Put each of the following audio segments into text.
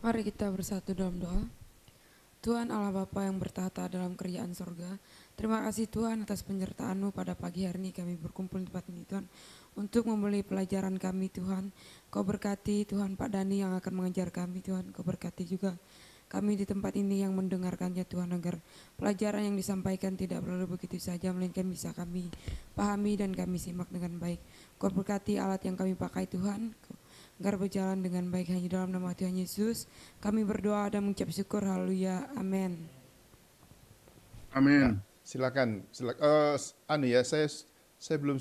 Mari kita bersatu dalam doa. Tuhan Allah Bapa yang bertahta dalam kerajaan sorga, terima kasih Tuhan atas penyertaan-Mu pada pagi hari ini kami berkumpul di tempat ini Tuhan, untuk membeli pelajaran kami Tuhan. Kau berkati Tuhan Pak Dani yang akan mengajar kami Tuhan, Kau berkati juga kami di tempat ini yang mendengarkannya Tuhan, agar pelajaran yang disampaikan tidak berlalu begitu saja, melainkan bisa kami pahami dan kami simak dengan baik. Kau berkati alat yang kami pakai Tuhan, agar berjalan dengan baik hanya dalam nama Tuhan Yesus. Kami berdoa dan mengucap syukur. Haleluya. Amin. Amin. Silakan. Saya belum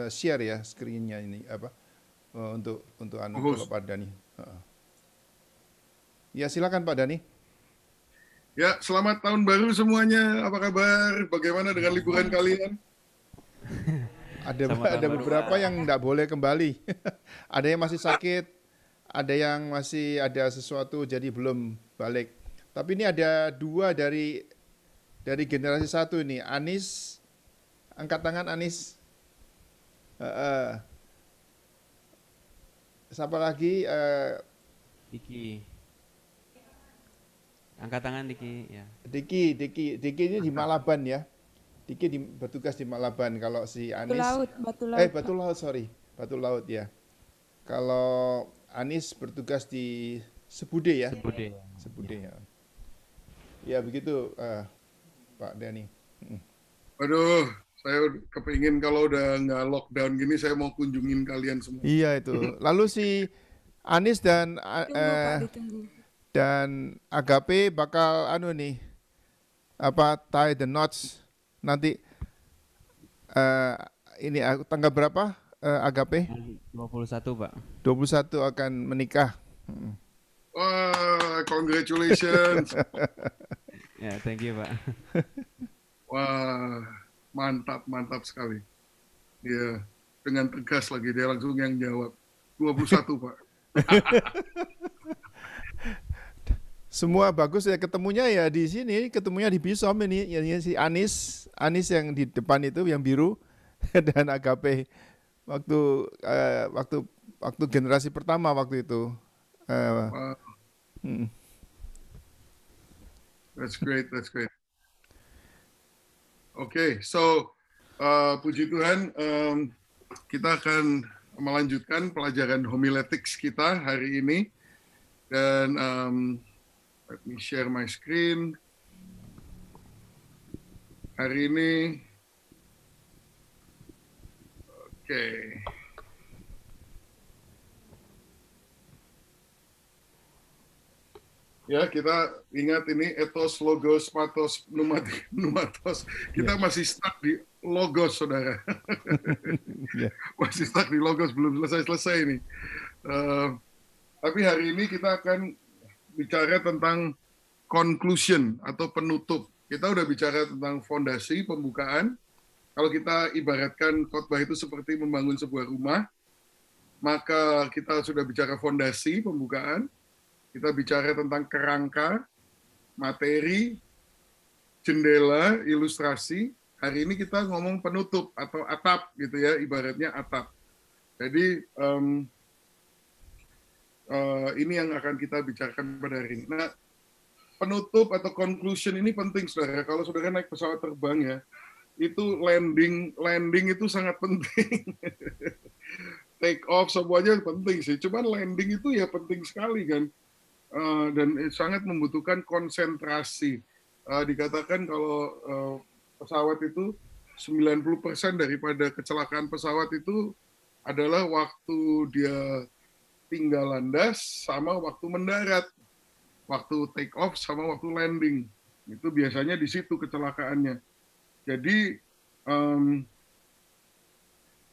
share ya screen-nya ini untuk kalau Pak Dani. Ya, silakan Pak Dani. Ya, selamat tahun baru semuanya. Apa kabar? Bagaimana dengan liburan kalian? Ada beberapa yang tidak boleh kembali. Ada yang masih sakit, ada yang masih ada sesuatu jadi belum balik. Tapi ini ada dua dari generasi satu ini. Anis, angkat tangan Anis. Siapa lagi? Diki. Angkat tangan Diki ya. Diki ini di Malaban ya. Diki bertugas di Malaban. Kalau si Anis Batu Laut. Batu Laut ya. Kalau Anis bertugas di Sebude ya. Sebude ya. Ya begitu Pak Dani. Aduh, saya kepingin kalau udah nggak lockdown gini saya mau kunjungin kalian semua. Iya itu. Lalu si Anis dan dan Agape bakal tie the knots nanti ini tanggal berapa Agape? 21 Pak. 21 akan menikah. Wah, congratulations. Ya, thank you Pak. Wah, mantap sekali. Ya, dengan tegas lagi dia langsung yang jawab. 21 Pak. Semua bagus ya, ketemunya ya di sini, ketemunya di Bisom ini, si Anis yang di depan itu yang biru dan Agape waktu generasi pertama waktu itu. Wow. That's great. Okay, so puji Tuhan, kita akan melanjutkan pelajaran homiletics kita hari ini, dan let me share my screen. Hari ini, oke. Ya, kita ingat ini ethos, logos, pathos, pneumatos. Kita masih stuck di logos, saudara. Masih stuck di logos, belum selesai ini. Tapi hari ini kita akan bicara tentang conclusion atau penutup. Kita udah bicara tentang fondasi, pembukaan. Kalau kita ibaratkan khotbah itu seperti membangun sebuah rumah, maka kita sudah bicara fondasi, pembukaan. Kita bicara tentang kerangka, materi, jendela, ilustrasi. Hari ini kita ngomong penutup atau atap gitu ya, ibaratnya atap. Jadi ini yang akan kita bicarakan pada hari ini. Nah, penutup atau conclusion ini penting, saudara. Kalau saudara naik pesawat terbang ya, itu landing itu sangat penting. Take off semuanya penting sih. Cuman landing itu ya penting sekali kan. Dan sangat membutuhkan konsentrasi. Dikatakan kalau pesawat itu 90% daripada kecelakaan pesawat itu adalah waktu dia tinggal landas sama waktu mendarat, waktu take off sama waktu landing. Itu biasanya di situ kecelakaannya. Jadi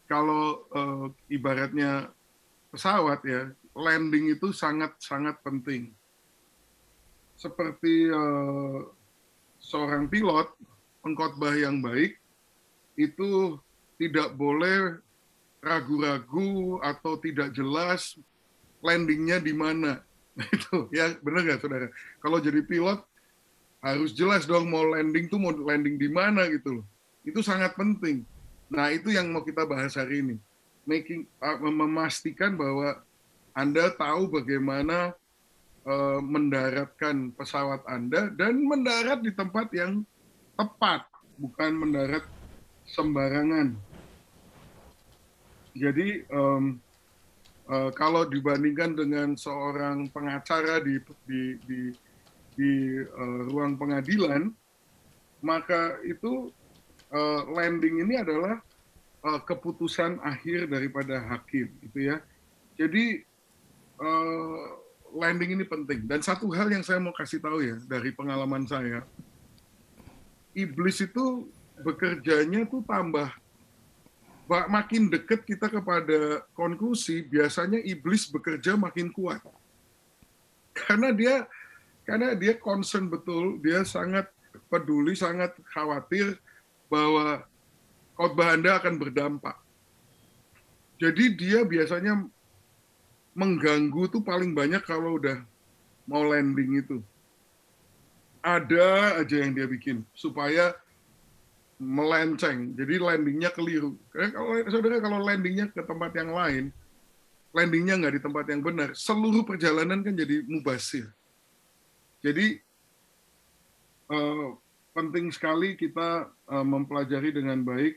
kalau ibaratnya pesawat ya, landing itu sangat penting. Seperti seorang pilot, pengkhotbah yang baik itu tidak boleh ragu-ragu atau tidak jelas landingnya di mana. Itu ya, benar nggak saudara? Kalau jadi pilot harus jelas dong mau landing di mana gitu loh. Itu sangat penting. Nah, itu yang mau kita bahas hari ini. Memastikan bahwa Anda tahu bagaimana mendaratkan pesawat Anda dan mendarat di tempat yang tepat, bukan mendarat sembarangan. Jadi kalau dibandingkan dengan seorang pengacara di ruang pengadilan, maka itu landing ini adalah keputusan akhir daripada hakim, gitu ya. Jadi landing ini penting. Dan satu hal yang saya mau kasih tahu ya dari pengalaman saya, iblis itu bekerjanya tuh makin dekat kita kepada konklusi, biasanya iblis bekerja makin kuat. Karena dia concern betul, dia sangat peduli, sangat khawatir bahwa khotbah Anda akan berdampak. Jadi dia biasanya mengganggu tuh paling banyak kalau udah mau landing itu. Ada aja yang dia bikin supaya melenceng. Jadi landingnya keliru. Kalau landingnya ke tempat yang lain, landingnya nggak di tempat yang benar, seluruh perjalanan kan jadi mubasir. Jadi penting sekali kita mempelajari dengan baik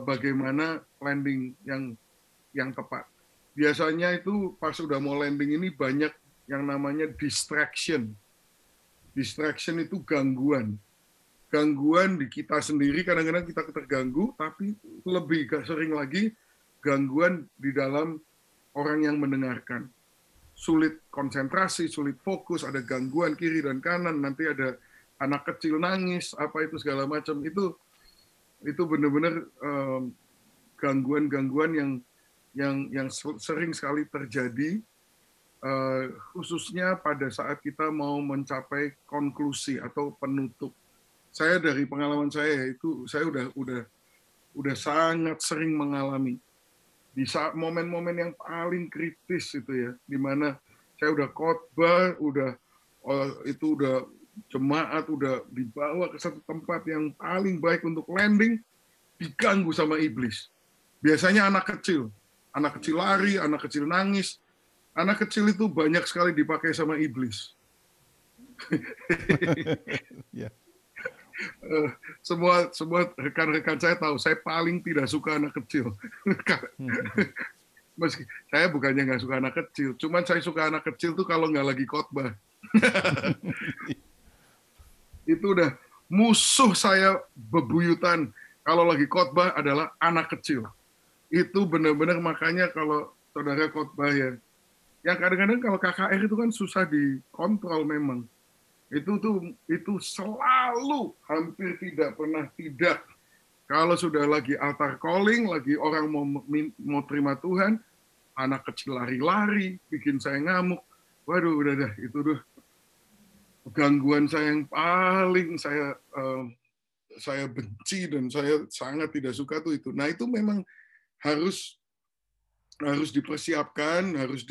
bagaimana landing yang tepat. Biasanya itu pas sudah mau landing ini banyak yang namanya distraction. Distraction itu gangguan. Gangguan di kita sendiri, kadang-kadang kita terganggu, tapi lebih sering lagi gangguan di dalam orang yang mendengarkan. Sulit konsentrasi, sulit fokus, ada gangguan kiri dan kanan, nanti ada anak kecil nangis, apa itu segala macam. Itu benar-benar gangguan-gangguan yang sering sekali terjadi, khususnya pada saat kita mau mencapai konklusi atau penutup. Saya dari pengalaman saya itu saya udah sangat sering mengalami di saat momen-momen yang paling kritis itu ya, di mana saya udah khotbah, udah jemaat udah dibawa ke satu tempat yang paling baik untuk landing, diganggu sama iblis. Biasanya anak kecil lari, anak kecil nangis. Anak kecil itu banyak sekali dipakai sama iblis. Yeah. Semua rekan-rekan saya tahu, saya paling tidak suka anak kecil. Meski saya bukannya nggak suka anak kecil, cuman saya suka anak kecil tuh kalau nggak lagi khotbah. Itu udah musuh saya bebuyutan kalau lagi khotbah adalah anak kecil. Itu benar-benar, makanya kalau saudara khotbah ya, yang kadang-kadang kalau KKR itu kan susah dikontrol memang. Itu selalu hampir tidak pernah tidak. Kalau sudah lagi altar calling, lagi orang mau terima Tuhan, anak kecil lari-lari, bikin saya ngamuk. Waduh, udah itu tuh gangguan saya yang paling saya benci dan saya sangat tidak suka tuh itu. Nah, itu memang harus dipersiapkan, harus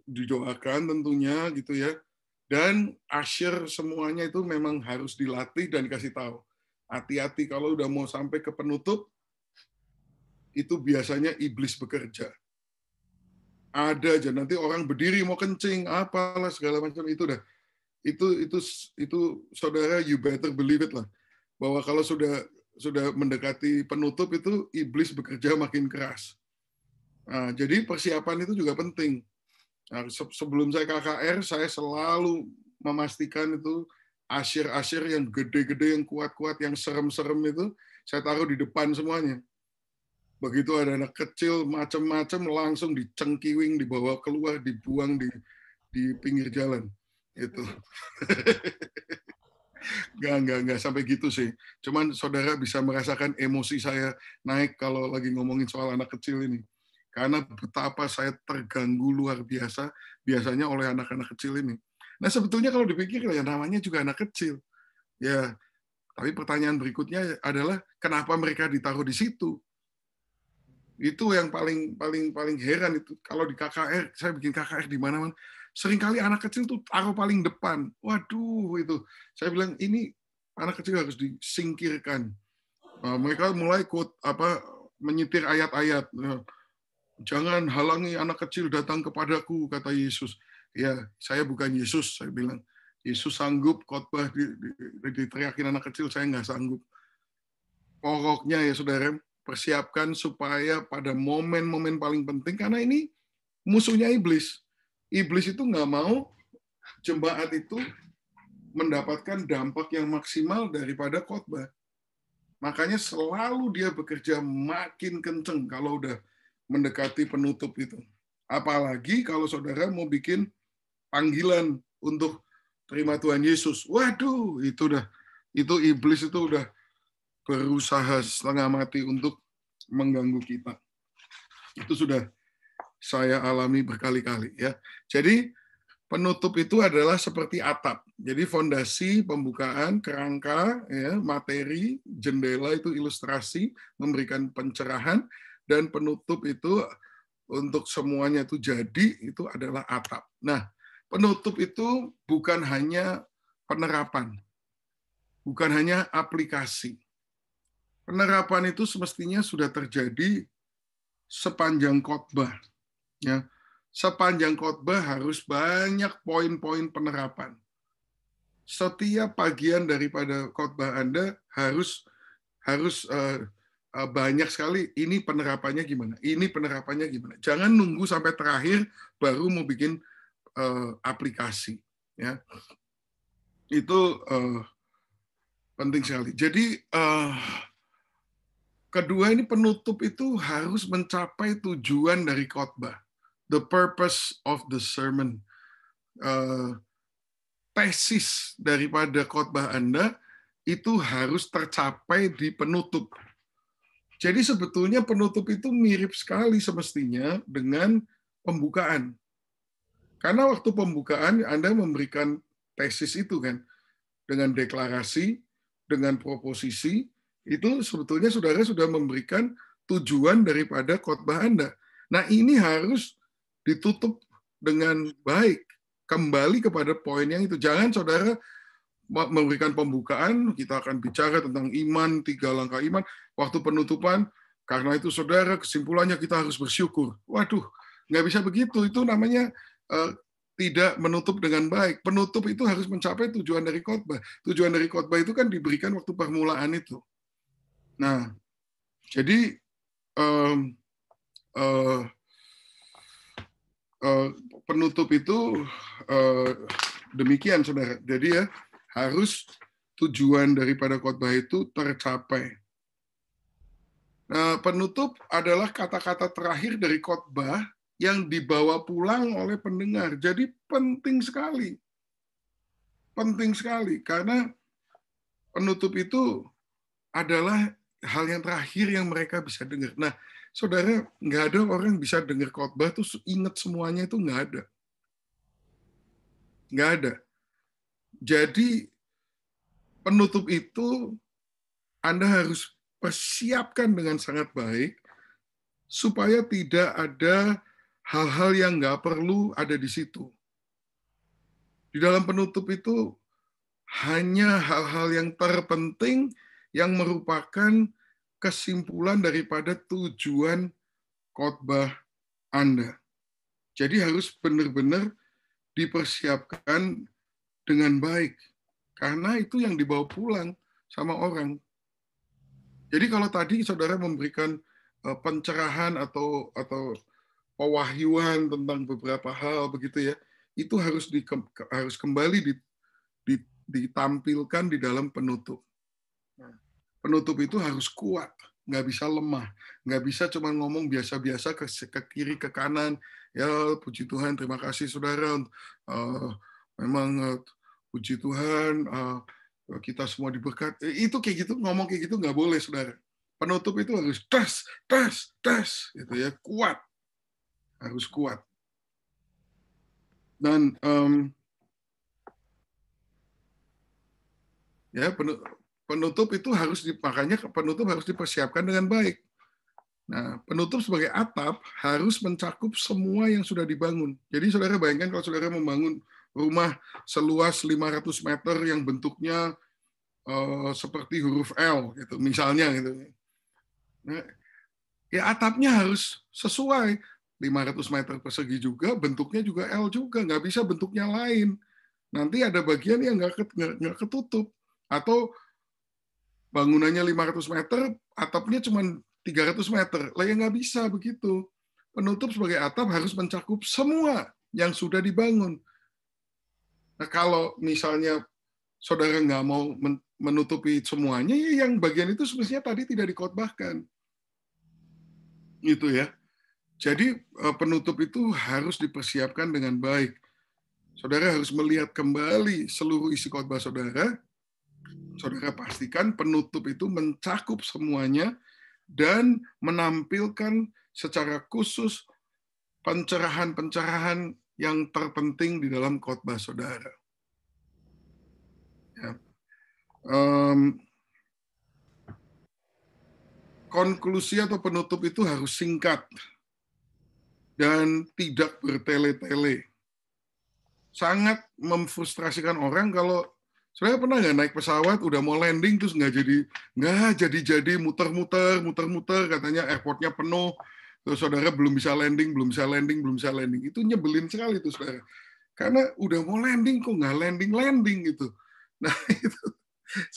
didoakan tentunya gitu ya. Dan usher semuanya itu memang harus dilatih dan dikasih tahu. Hati-hati kalau udah mau sampai ke penutup, itu biasanya iblis bekerja. Ada aja nanti orang berdiri mau kencing, apalah segala macam itu dah. Itu saudara, you better believe it lah. Bahwa kalau sudah mendekati penutup itu iblis bekerja makin keras. Nah, jadi persiapan itu juga penting. Nah, sebelum saya KKR, saya selalu memastikan itu asyir yang gede-gede, yang kuat-kuat, yang serem-serem itu, saya taruh di depan semuanya. Begitu ada anak kecil, macam-macam, langsung dicengkiwing, dibawa keluar, dibuang di pinggir jalan. Itu. Nggak sampai gitu sih. Cuman saudara bisa merasakan emosi saya naik kalau lagi ngomongin soal anak kecil ini. Karena betapa saya terganggu luar biasa biasanya oleh anak-anak kecil ini. Nah, sebetulnya kalau dipikir ya namanya juga anak kecil. Ya, tapi pertanyaan berikutnya adalah kenapa mereka ditaruh di situ? Itu yang paling heran itu. Kalau di KKR, saya bikin KKR di mana-mana, seringkali anak kecil tuh taruh paling depan. Waduh, itu. Saya bilang ini anak kecil harus disingkirkan. Mereka mulai menyitir ayat-ayat. Jangan halangi anak kecil datang kepadaku, kata Yesus. Ya, saya bukan Yesus, saya bilang. Yesus sanggup khotbah diteriakin anak kecil, saya nggak sanggup. Pokoknya ya saudara, persiapkan supaya pada momen-momen paling penting, karena ini musuhnya iblis. Iblis itu nggak mau jemaat itu mendapatkan dampak yang maksimal daripada khotbah. Makanya selalu dia bekerja makin kenceng kalau udah mendekati penutup itu. Apalagi kalau saudara mau bikin panggilan untuk terima Tuhan Yesus. Waduh, itu iblis itu udah berusaha setengah mati untuk mengganggu kita. Itu sudah saya alami berkali-kali ya. Jadi penutup itu adalah seperti atap. Jadi fondasi, pembukaan, kerangka, ya, materi, jendela itu ilustrasi, memberikan pencerahan, dan penutup itu untuk semuanya itu jadi, itu adalah atap. Nah, penutup itu bukan hanya penerapan, bukan hanya aplikasi. Penerapan itu semestinya sudah terjadi sepanjang khotbah. Ya. Sepanjang khotbah harus banyak poin-poin penerapan. Setiap bagian daripada khotbah Anda harus banyak sekali. Ini penerapannya gimana? Ini penerapannya gimana? Jangan nunggu sampai terakhir baru mau bikin aplikasi. Ya, itu penting sekali. Jadi kedua ini penutup itu harus mencapai tujuan dari khotbah. The purpose of the sermon. Tesis daripada khotbah Anda itu harus tercapai di penutup. Jadi sebetulnya penutup itu mirip sekali semestinya dengan pembukaan. Karena waktu pembukaan Anda memberikan tesis itu kan, dengan deklarasi, dengan proposisi, itu sebetulnya saudara sudah memberikan tujuan daripada khotbah Anda. Nah, ini harus ditutup dengan baik. Kembali kepada poin yang itu. Jangan saudara memberikan pembukaan, kita akan bicara tentang iman, 3 langkah iman. Waktu penutupan, karena itu saudara, kesimpulannya kita harus bersyukur. Waduh, nggak bisa begitu. Itu namanya tidak menutup dengan baik. Penutup itu harus mencapai tujuan dari khotbah. Tujuan dari khotbah itu kan diberikan waktu permulaan itu. Nah, jadi penutup itu demikian, saudara. Jadi ya harus tujuan daripada khotbah itu tercapai. Nah, penutup adalah kata-kata terakhir dari khotbah yang dibawa pulang oleh pendengar. Jadi penting sekali. Penting sekali, karena penutup itu adalah hal yang terakhir yang mereka bisa dengar. Nah, saudara, nggak ada orang bisa dengar khotbah terus ingat semuanya, itu nggak ada. Nggak ada. Jadi penutup itu Anda harus persiapkan dengan sangat baik supaya tidak ada hal-hal yang nggak perlu ada di situ. Di dalam penutup itu hanya hal-hal yang terpenting yang merupakan kesimpulan daripada tujuan khotbah Anda. Jadi harus benar-benar dipersiapkan dengan baik. Karena itu yang dibawa pulang sama orang. Jadi kalau tadi saudara memberikan pencerahan atau pewahyuan tentang beberapa hal begitu ya, itu harus kembali ditampilkan di dalam penutup. Penutup itu harus kuat, nggak bisa lemah, nggak bisa cuma ngomong biasa-biasa ke kiri ke kanan. Ya puji Tuhan, terima kasih saudara. Memang puji Tuhan, kita semua diberkati. Itu kayak gitu, ngomong kayak gitu nggak boleh saudara. Penutup itu harus das, gitu ya, kuat, harus kuat. Dan ya penutup itu makanya penutup harus dipersiapkan dengan baik. Nah, penutup sebagai atap harus mencakup semua yang sudah dibangun. Jadi saudara bayangkan kalau saudara membangun rumah seluas 500 meter yang bentuknya seperti huruf L, gitu, misalnya gitu. Nah, ya atapnya harus sesuai. 500 meter persegi juga, bentuknya juga L juga, nggak bisa bentuknya lain. Nanti ada bagian yang nggak ketutup. Atau bangunannya 500 meter, atapnya cuma 300 meter. Lah ya nggak bisa begitu. Penutup sebagai atap harus mencakup semua yang sudah dibangun. Nah, kalau misalnya saudara nggak mau menutupi semuanya, ya yang bagian itu semestinya tadi tidak dikhotbahkan. Itu ya. Jadi penutup itu harus dipersiapkan dengan baik. Saudara harus melihat kembali seluruh isi khotbah saudara. Saudara pastikan penutup itu mencakup semuanya dan menampilkan secara khusus pencerahan-pencerahan yang terpenting di dalam khotbah saudara. Ya. Konklusi atau penutup itu harus singkat dan tidak bertele-tele. Sangat memfrustrasikan orang kalau saya pernah nggak naik pesawat udah mau landing terus nggak jadi muter-muter katanya airportnya penuh terus saudara belum bisa landing itu nyebelin sekali itu saudara karena udah mau landing kok nggak landing gitu. Nah itu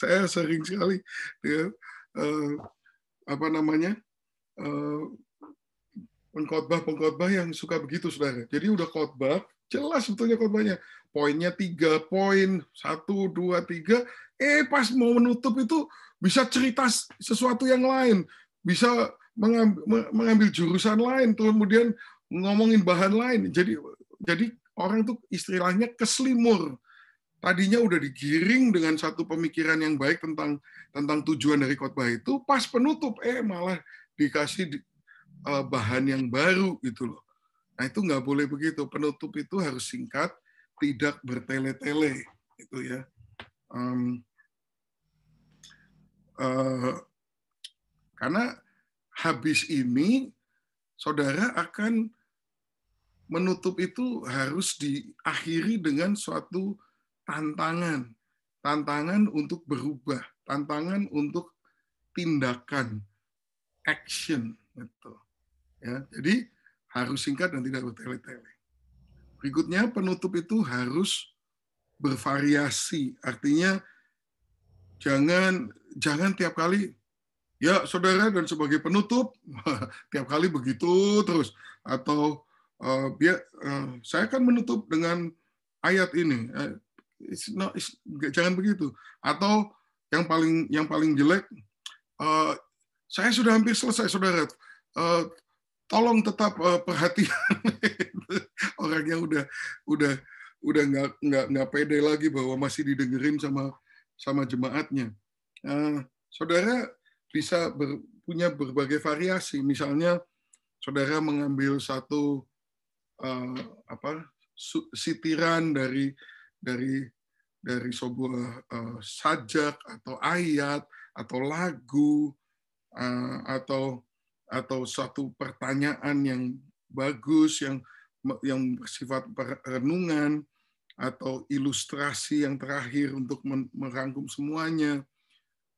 saya sering sekali ya, pengkhotbah yang suka begitu, saudara. Jadi udah khotbah, jelas sebetulnya khotbahnya. Poinnya 3 poin, 1, 2, 3. Pas mau menutup itu bisa cerita sesuatu yang lain. Bisa mengambil jurusan lain, kemudian ngomongin bahan lain. Jadi orang itu istilahnya keselimur. Tadinya udah digiring dengan satu pemikiran yang baik tentang tujuan dari khotbah itu, pas penutup, malah dikasih bahan yang baru gitu loh. Nah itu nggak boleh begitu. Penutup itu harus singkat, tidak bertele-tele, itu ya. Karena habis ini saudara akan menutup itu harus diakhiri dengan suatu tantangan untuk berubah, tantangan untuk tindakan, action, gitu. Ya, jadi harus singkat dan tidak bertele-tele. Berikutnya, penutup itu harus bervariasi. Artinya jangan tiap kali ya saudara dan sebagai penutup tiap kali begitu terus atau saya akan menutup dengan ayat ini. Jangan begitu. Atau yang paling jelek saya sudah hampir selesai saudara. Tolong tetap perhatian. Orang yang udah nggak pede lagi bahwa masih didengerin sama jemaatnya. Saudara bisa punya berbagai variasi. Misalnya saudara mengambil satu sitiran dari sebuah sajak atau ayat atau lagu atau suatu pertanyaan yang bagus yang bersifat renungan atau ilustrasi yang terakhir untuk merangkum semuanya.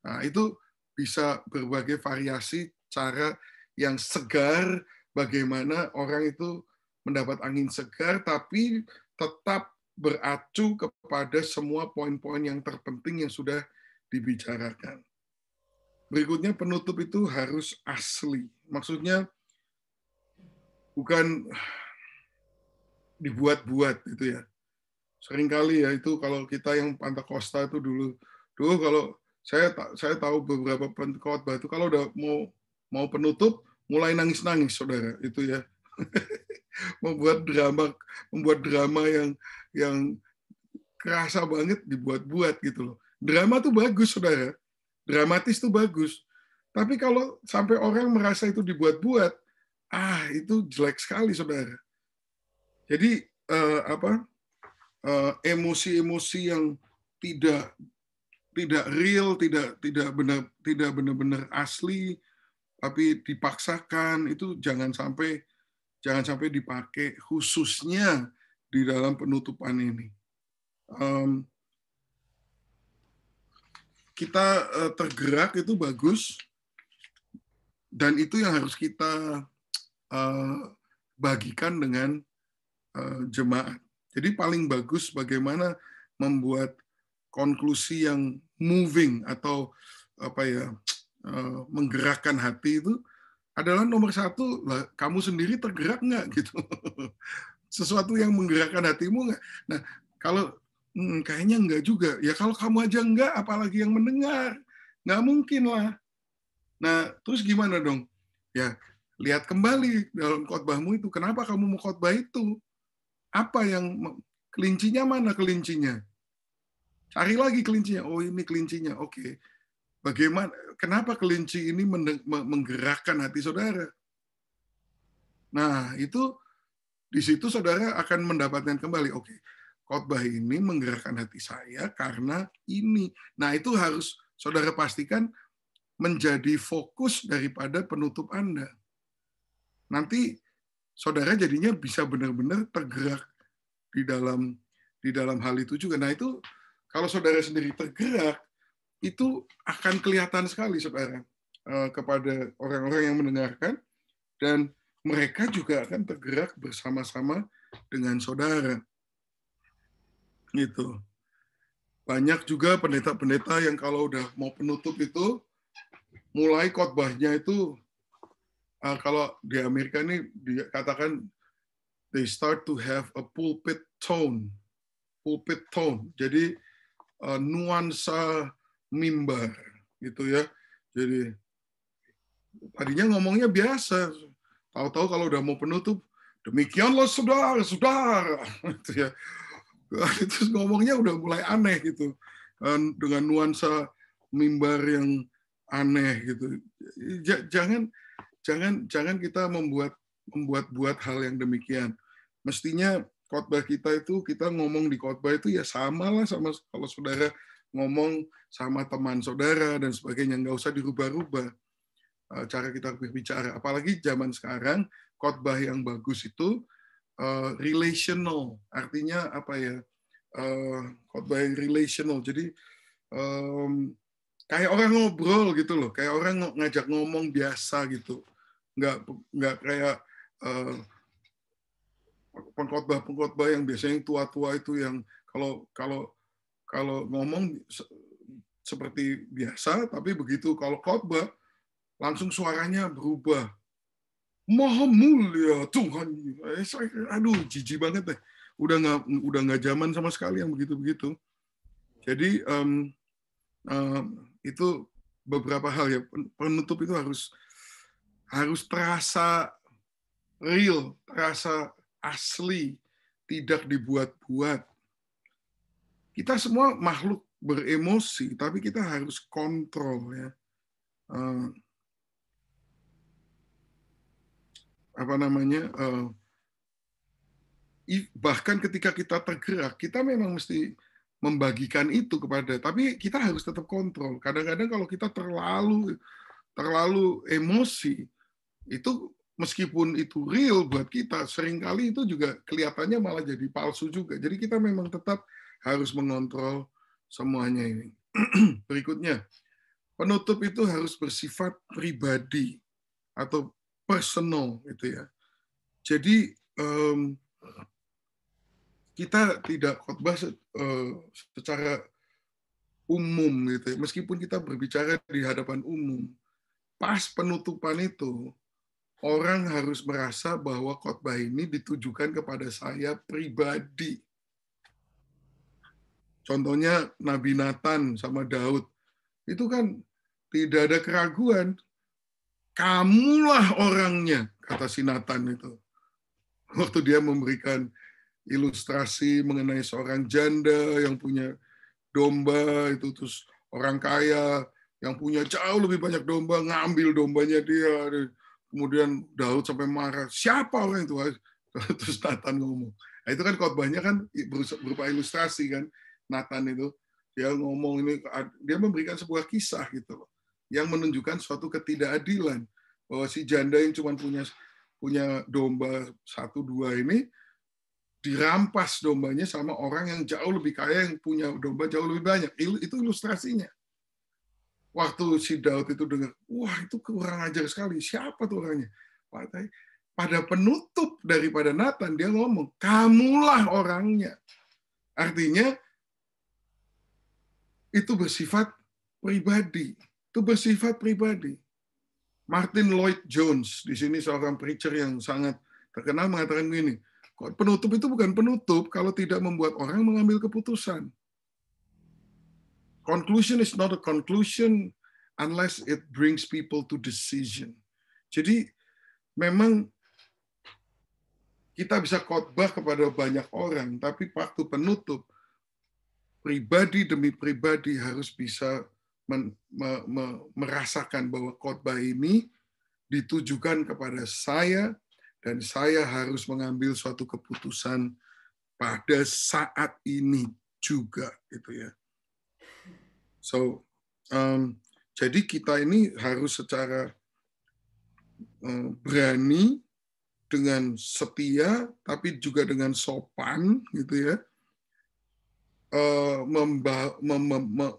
Nah, itu bisa berbagai variasi cara yang segar bagaimana orang itu mendapat angin segar tapi tetap beracu kepada semua poin-poin yang terpenting yang sudah dibicarakan. Berikutnya penutup itu harus asli. Maksudnya bukan dibuat-buat gitu ya. Seringkali ya itu kalau kita yang Pantakosta itu dulu kalau saya tahu beberapa pengkhotbah itu kalau udah mau penutup mulai nangis-nangis saudara itu ya. membuat drama yang kerasa banget dibuat-buat gitu loh. Drama tuh bagus saudara. Dramatis tuh bagus. Tapi kalau sampai orang merasa itu dibuat-buat, itu jelek sekali, saudara. Jadi emosi-emosi yang tidak real, tidak benar-benar asli, tapi dipaksakan itu jangan sampai dipakai khususnya di dalam penutupan ini. Kita tergerak itu bagus Dan itu yang harus kita bagikan dengan jemaat. Jadi paling bagus bagaimana membuat konklusi yang moving atau menggerakkan hati itu adalah nomor satu, lah, kamu sendiri tergerak nggak gitu. Sesuatu yang menggerakkan hatimu nggak. Nah kalau kayaknya enggak juga. Ya kalau kamu aja enggak, apalagi yang mendengar. Nggak mungkin lah. Nah, terus gimana dong? Ya, lihat kembali dalam khotbahmu itu. Kenapa kamu mau khotbah itu? Apa yang kelincinya mana kelincinya? Cari lagi kelincinya. Oh, ini kelincinya. Oke. Bagaimana? Kenapa kelinci ini menggerakkan hati saudara? Nah, itu di situ saudara akan mendapatkan kembali. Oke. Khotbah ini menggerakkan hati saya karena ini. Nah, itu harus saudara pastikan menjadi fokus daripada penutup Anda. Nanti saudara jadinya bisa benar-benar tergerak di dalam hal itu juga. Nah, itu kalau saudara sendiri tergerak, itu akan kelihatan sekali saudara kepada orang-orang yang mendengarkan, dan mereka juga akan tergerak bersama-sama dengan saudara. Gitu. Banyak juga pendeta-pendeta yang kalau udah mau penutup itu mulai khotbahnya itu kalau di Amerika ini dikatakan they start to have a pulpit tone. Jadi nuansa mimbar gitu ya. Jadi tadinya ngomongnya biasa, tahu-tahu kalau udah mau penutup, demikianlah saudara-saudara gitu ya. Itu ngomongnya udah mulai aneh gitu, dengan nuansa mimbar yang aneh gitu. Jangan kita membuat hal yang demikian. Mestinya khotbah kita itu, kita ngomong di khotbah itu ya samalah sama kalau saudara ngomong sama teman saudara dan sebagainya, nggak usah dirubah-rubah cara kita berbicara. Apalagi zaman sekarang khotbah yang bagus itu relational, artinya apa ya? Khotbah yang relational. Jadi kayak orang ngobrol gitu loh, kayak orang ngajak ngomong biasa gitu. Nggak kayak pengkhotbah yang biasanya tua-tua itu yang kalau ngomong seperti biasa, tapi begitu kalau khotbah langsung suaranya berubah. Maha mulia Tuhan. Aduh, jijik banget deh. Udah nggak zaman sama sekali yang begitu-begitu. Jadi itu beberapa hal ya. Penutup itu harus terasa real, terasa asli, tidak dibuat-buat. Kita semua makhluk beremosi, tapi kita harus kontrol ya. Bahkan ketika kita tergerak, kita memang mesti membagikan itu kepada, tapi kita harus tetap kontrol. Kadang-kadang kalau kita terlalu emosi, itu meskipun itu real buat kita, seringkali itu juga kelihatannya malah jadi palsu juga. Jadi kita memang tetap harus mengontrol semuanya ini. Berikutnya, penutup itu harus bersifat pribadi atau personal gitu ya. Jadi kita tidak khotbah secara umum gitu ya. Meskipun kita berbicara di hadapan umum, pas penutupan itu orang harus merasa bahwa khotbah ini ditujukan kepada saya pribadi. Contohnya Nabi Nathan sama Daud. Itu kan tidak ada keraguan. Kamulah orangnya, kata si Nathan itu. Waktu dia memberikan ilustrasi mengenai seorang janda yang punya domba, itu terus orang kaya yang punya jauh lebih banyak domba, ngambil dombanya dia. Kemudian Daud sampai marah, siapa orang itu? Terus Nathan ngomong. Nah, itu kan khotbahnya kan berupa ilustrasi kan. Nathan itu dia ngomong ini, dia memberikan sebuah kisah gitu loh, yang menunjukkan suatu ketidakadilan bahwa si janda yang cuma punya domba 1-2 ini dirampas dombanya sama orang yang jauh lebih kaya yang punya domba jauh lebih banyak. Itu ilustrasinya. waktu si Daud itu dengar, wah itu kurang ajar sekali. Siapa tuh orangnya? Pada penutup daripada Nathan, dia ngomong, kamulah orangnya. Artinya, itu bersifat pribadi. Itu bersifat pribadi. Martin Lloyd Jones, di sini seorang preacher yang sangat terkenal mengatakan begini, penutup itu bukan penutup kalau tidak membuat orang mengambil keputusan. Conclusion is not a conclusion unless it brings people to decision. Jadi memang kita bisa khotbah kepada banyak orang, tapi waktu penutup, pribadi demi pribadi harus bisa merasakan bahwa khotbah ini ditujukan kepada saya, dan saya harus mengambil suatu keputusan pada saat ini juga, gitu ya. So, jadi kita ini harus secara berani, dengan setia, tapi juga dengan sopan, gitu ya,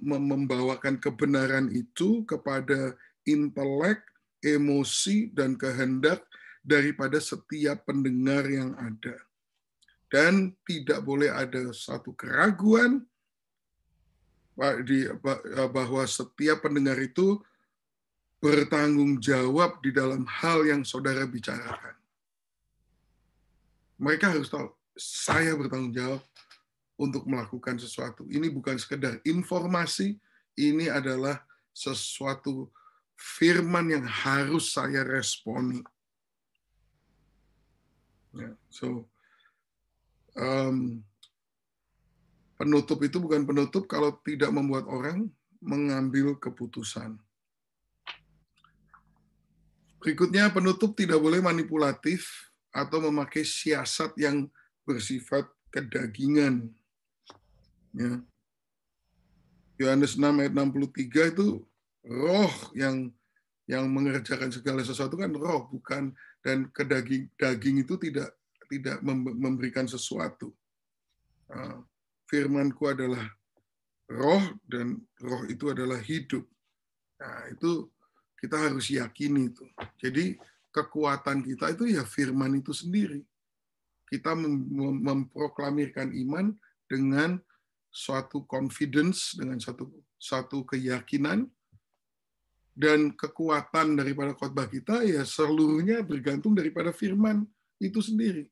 membawakan kebenaran itu kepada intelek, emosi, dan kehendak daripada setiap pendengar yang ada. Dan tidak boleh ada satu keraguan bahwa setiap pendengar itu bertanggung jawab di dalam hal yang saudara bicarakan. Mereka harus tahu, saya bertanggung jawab untuk melakukan sesuatu. Ini bukan sekedar informasi, ini adalah sesuatu firman yang harus saya responi. Ya, so, penutup itu bukan penutup kalau tidak membuat orang mengambil keputusan. Berikutnya, penutup tidak boleh manipulatif atau memakai siasat yang bersifat kedagingan. Ya. Yohanes 6 ayat 63 itu roh yang mengerjakan segala sesuatu kan roh, bukan, dan daging itu tidak memberikan sesuatu. Firman-Ku adalah roh, dan roh itu adalah hidup. Nah, itu kita harus yakini itu. Jadi kekuatan kita itu ya firman itu sendiri. Kita memproklamirkan iman dengan suatu confidence, dengan satu keyakinan, dan kekuatan daripada khotbah kita ya seluruhnya bergantung daripada firman itu sendiri.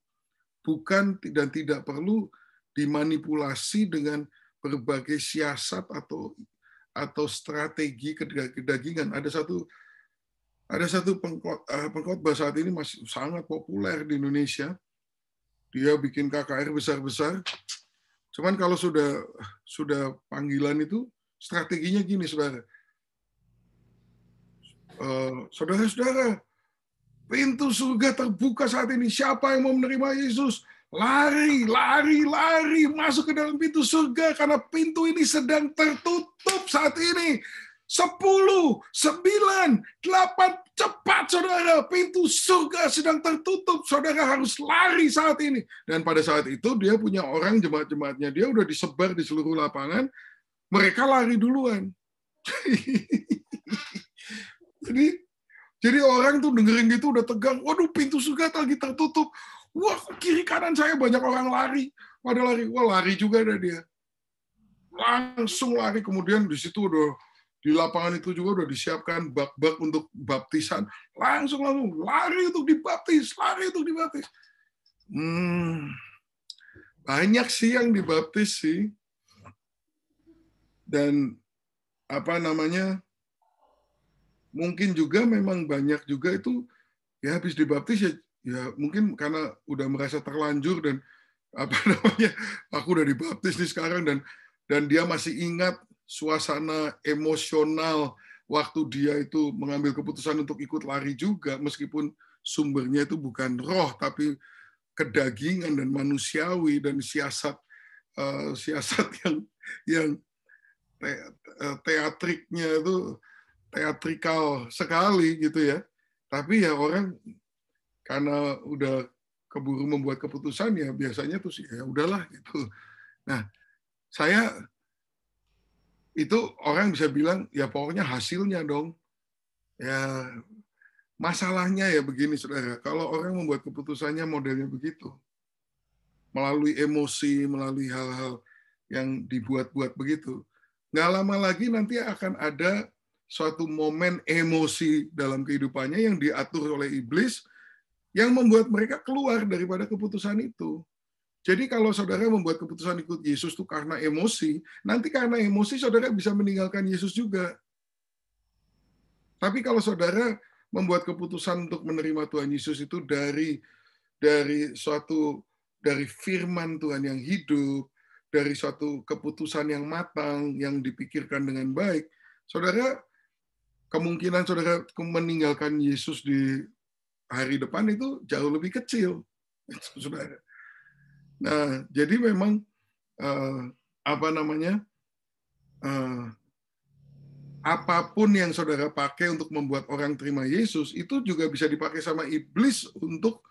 Bukan dan tidak perlu dimanipulasi dengan berbagai siasat atau strategi kedagingan. Ada satu pengkhotbah saat ini masih sangat populer di Indonesia. Dia bikin KKR besar-besar. Cuman kalau sudah panggilan itu strateginya gini, saudara. Saudara-saudara, pintu surga terbuka saat ini. Siapa yang mau menerima Yesus? Lari, lari, lari, masuk ke dalam pintu surga karena pintu ini sedang tertutup saat ini. 10, 9, 8, cepat saudara, pintu surga sedang tertutup. Saudara harus lari saat ini. Dan pada saat itu dia punya orang, jemaat-jemaatnya dia udah disebar di seluruh lapangan. Mereka lari duluan. Jadi orang tuh dengerin gitu udah tegang. Waduh, pintu surga lagi tertutup. Wah, kiri kanan saya banyak orang lari. Pada lari, wah lari juga ada dia. Langsung lari, kemudian di situ udah di lapangan itu juga udah disiapkan bak-bak untuk baptisan. Langsung lari untuk dibaptis, lari untuk dibaptis. Banyak sih yang dibaptis sih. Dan mungkin juga memang banyak juga itu ya habis dibaptis ya mungkin karena udah merasa terlanjur dan aku udah dibaptis nih sekarang, dan dia masih ingat suasana emosional waktu dia itu mengambil keputusan untuk ikut lari juga, meskipun sumbernya itu bukan roh tapi kedagingan dan manusiawi dan siasat yang teatriknya itu teatrikal sekali gitu ya. Tapi ya orang karena udah keburu membuat keputusan ya biasanya tuh ya udahlah gitu. Nah, saya itu orang bisa bilang, ya pokoknya hasilnya dong. Ya, masalahnya ya begini, saudara. Kalau orang membuat keputusannya modelnya begitu, melalui emosi, melalui hal-hal yang dibuat-buat begitu, nggak lama lagi nanti akan ada suatu momen emosi dalam kehidupannya yang diatur oleh iblis, yang membuat mereka keluar daripada keputusan itu. Jadi kalau saudara membuat keputusan ikut Yesus itu karena emosi, nanti karena emosi saudara bisa meninggalkan Yesus juga. Tapi kalau saudara membuat keputusan untuk menerima Tuhan Yesus itu dari firman Tuhan yang hidup, dari suatu keputusan yang matang, yang dipikirkan dengan baik, saudara, kemungkinan saudara meninggalkan Yesus di hari depan itu jauh lebih kecil, saudara. Nah, jadi memang apapun yang saudara pakai untuk membuat orang terima Yesus, itu juga bisa dipakai sama iblis untuk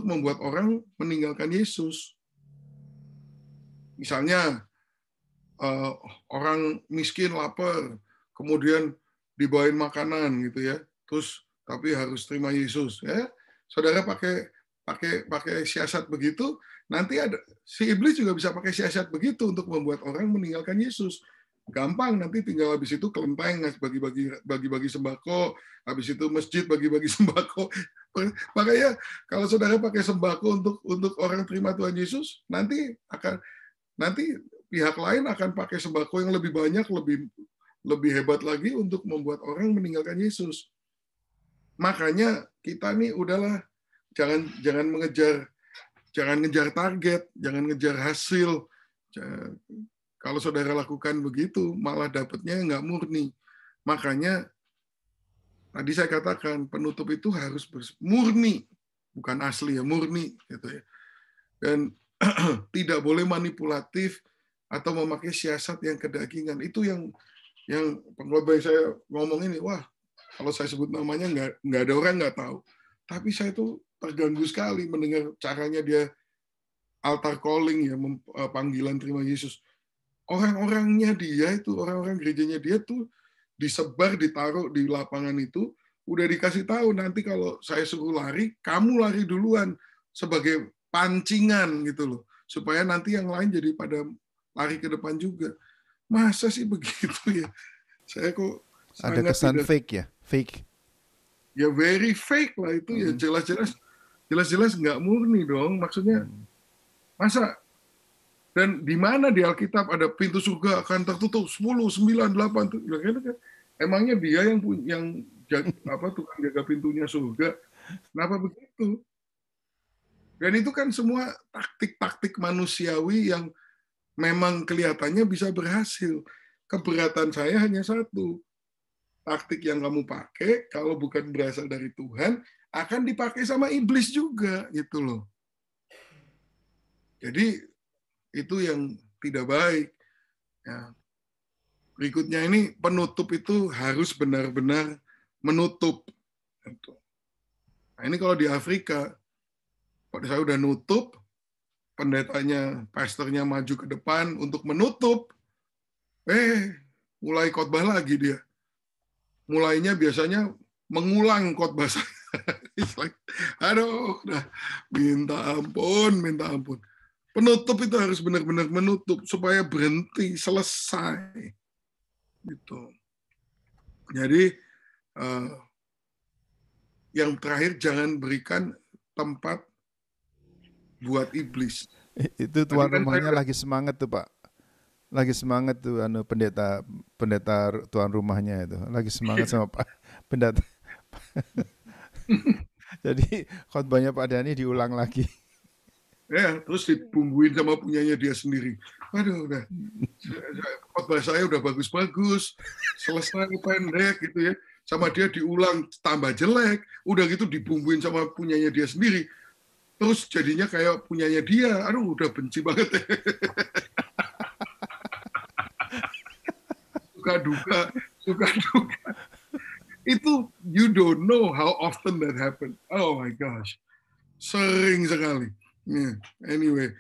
membuat orang meninggalkan Yesus. Misalnya, orang miskin lapar, kemudian dibawain makanan gitu ya, terus tapi harus terima Yesus. Ya, saudara pakai siasat begitu, nanti ada si iblis juga bisa pakai siasat begitu untuk membuat orang meninggalkan Yesus. Gampang, nanti tinggal habis itu kelenteng bagi-bagi sembako, habis itu masjid bagi-bagi sembako. Makanya kalau saudara pakai sembako untuk orang terima Tuhan Yesus, nanti pihak lain akan pakai sembako yang lebih banyak, lebih hebat lagi untuk membuat orang meninggalkan Yesus. Makanya kita nih udahlah, jangan ngejar target, jangan ngejar hasil. Kalau saudara lakukan begitu, malah dapatnya nggak murni. Makanya tadi saya katakan penutup itu harus murni, bukan asli ya, murni gitu ya. Dan tidak boleh manipulatif atau memakai siasat yang kedagingan. Itu yang pengkhotbah yang saya ngomong ini, wah, kalau saya sebut namanya nggak ada orang nggak tahu. Tapi saya tuh terganggu sekali mendengar caranya dia altar calling ya, panggilan terima Yesus. Orang-orangnya dia itu, orang-orang gerejanya dia tuh disebar, ditaruh di lapangan itu, udah dikasih tahu nanti kalau saya suruh lari, kamu lari duluan sebagai pancingan gitu loh, supaya nanti yang lain jadi pada lari ke depan juga. Masa sih begitu ya? Saya kok ada kesan fake ya, fake. Ya very fake lah itu ya, jelas-jelas nggak murni dong. Maksudnya masa. Dan di mana di Alkitab ada pintu surga akan tertutup 10, 9, 8 tuh. Emangnya dia yang tukang jaga pintunya surga? Kenapa begitu? Dan itu kan semua taktik-taktik manusiawi yang memang kelihatannya bisa berhasil. Keberatan saya hanya satu. Taktik yang kamu pakai kalau bukan berasal dari Tuhan akan dipakai sama iblis juga gitu loh. Jadi itu yang tidak baik. Ya. Berikutnya ini penutup itu harus benar-benar menutup. Nah, ini kalau di Afrika, pada saya udah nutup, pendetanya, pastornya maju ke depan untuk menutup, mulai khotbah lagi dia. Mulainya biasanya mengulang khotbah saya. Aduh, udah minta ampun. Penutup itu harus benar-benar menutup supaya berhenti, selesai. Gitu. Jadi yang terakhir jangan berikan tempat buat iblis. Itu tuan rumahnya lagi semangat tuh Pak. Lagi semangat tuh pendeta tuan rumahnya itu. Lagi semangat sama Pak pendeta. Jadi khotbahnya Pak Dhani diulang lagi. Ya, terus dibumbuin sama punyanya dia sendiri. Aduh, udah. Khotbah saya udah bagus-bagus, selesai pendek gitu ya. Sama dia diulang tambah jelek, udah gitu dibumbuin sama punyanya dia sendiri. Terus jadinya kayak punyanya dia. Aduh, udah benci banget. Suka-duka. Itu you don't know how often that happen. Oh my gosh. Sering sekali. Yeah. Anyway,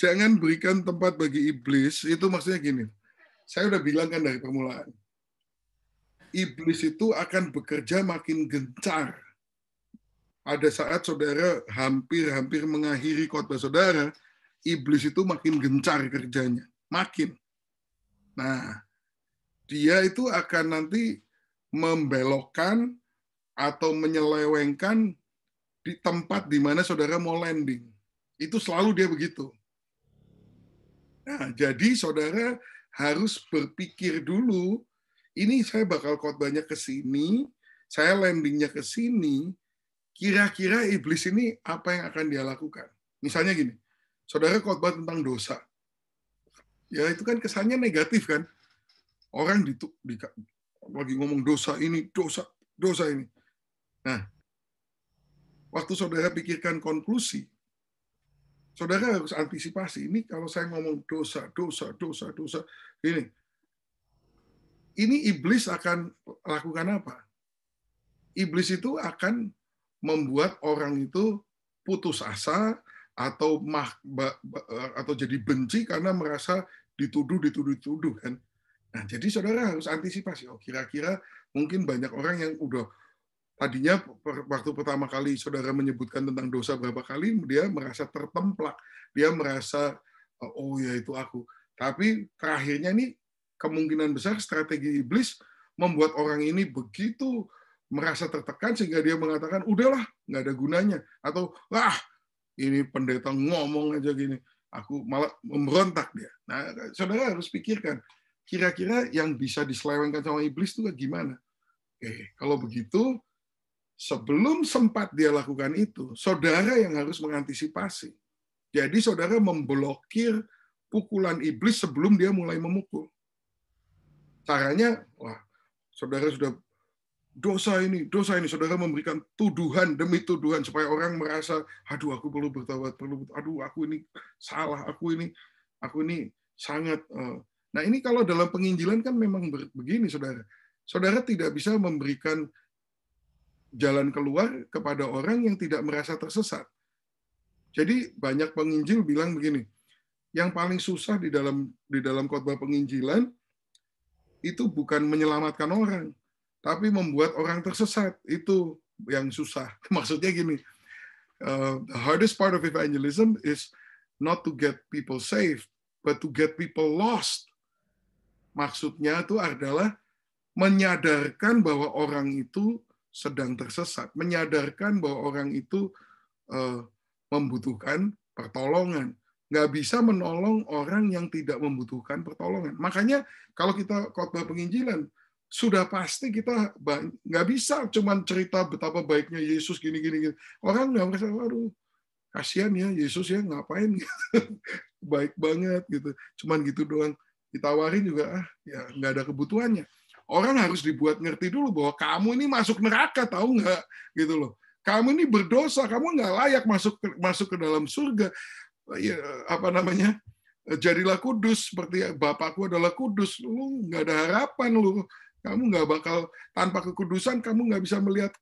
Jangan berikan tempat bagi iblis, itu maksudnya gini. Saya udah bilang kan dari permulaan. Iblis itu akan bekerja makin gencar. Pada saat saudara hampir mengakhiri khotbah saudara, iblis itu makin gencar kerjanya. Makin. Nah, dia itu akan nanti membelokkan atau menyelewengkan di tempat di mana saudara mau landing. Itu selalu dia begitu. Nah, jadi saudara harus berpikir dulu, ini saya bakal khotbahnya ke sini, saya landingnya ke sini, kira-kira iblis ini apa yang akan dia lakukan? Misalnya gini, saudara khotbah tentang dosa. Ya itu kan kesannya negatif kan? Orang lagi ngomong dosa ini, dosa ini. Nah, waktu saudara pikirkan konklusi, saudara harus antisipasi. Ini kalau saya ngomong dosa. Ini iblis akan lakukan apa? Iblis itu akan membuat orang itu putus asa atau jadi benci karena merasa dituduh kan. Nah, jadi saudara harus antisipasi. Oh, kira-kira mungkin banyak orang yang udah tadinya waktu pertama kali saudara menyebutkan tentang dosa berapa kali, dia merasa tertemplak. Dia merasa, oh ya itu aku. Tapi terakhirnya nih, kemungkinan besar strategi iblis membuat orang ini begitu merasa tertekan sehingga dia mengatakan, udahlah, nggak ada gunanya. Atau, ini pendeta ngomong aja gini. Aku malah memberontak dia. Nah, saudara harus pikirkan, kira-kira yang bisa diselewengkan sama iblis itu gimana? Oke, kalau begitu, sebelum sempat dia lakukan itu, saudara yang harus mengantisipasi. Jadi saudara memblokir pukulan iblis sebelum dia mulai memukul. Caranya, saudara sudah dosa ini, saudara memberikan tuduhan demi tuduhan supaya orang merasa, aduh aku perlu bertobat, aduh aku ini salah, aku ini sangat. Nah ini kalau dalam penginjilan kan memang begini, saudara. Saudara tidak bisa memberikan jalan keluar kepada orang yang tidak merasa tersesat. Jadi banyak penginjil bilang begini, yang paling susah di dalam khotbah penginjilan itu bukan menyelamatkan orang, tapi membuat orang tersesat. Itu yang susah. Maksudnya gini, the hardest part of evangelism is not to get people saved, but to get people lost. Maksudnya itu adalah menyadarkan bahwa orang itu sedang tersesat, menyadarkan bahwa orang itu membutuhkan pertolongan. Nggak bisa menolong orang yang tidak membutuhkan pertolongan. Makanya kalau kita khotbah penginjilan, sudah pasti kita nggak bisa cuman cerita betapa baiknya Yesus gini. Orang nggak merasa, aduh, kasihan ya Yesus ya, ngapain gitu. Baik banget gitu. Cuman gitu doang. Ditawarin juga, ya nggak ada kebutuhannya. Orang harus dibuat ngerti dulu bahwa kamu ini masuk neraka, tahu nggak? Gitu loh. Kamu ini berdosa, kamu nggak layak masuk ke dalam surga. Ya, jadilah kudus seperti Bapakku adalah kudus. Lu nggak ada harapan lu. Kamu nggak bakal, tanpa kekudusan kamu nggak bisa melihat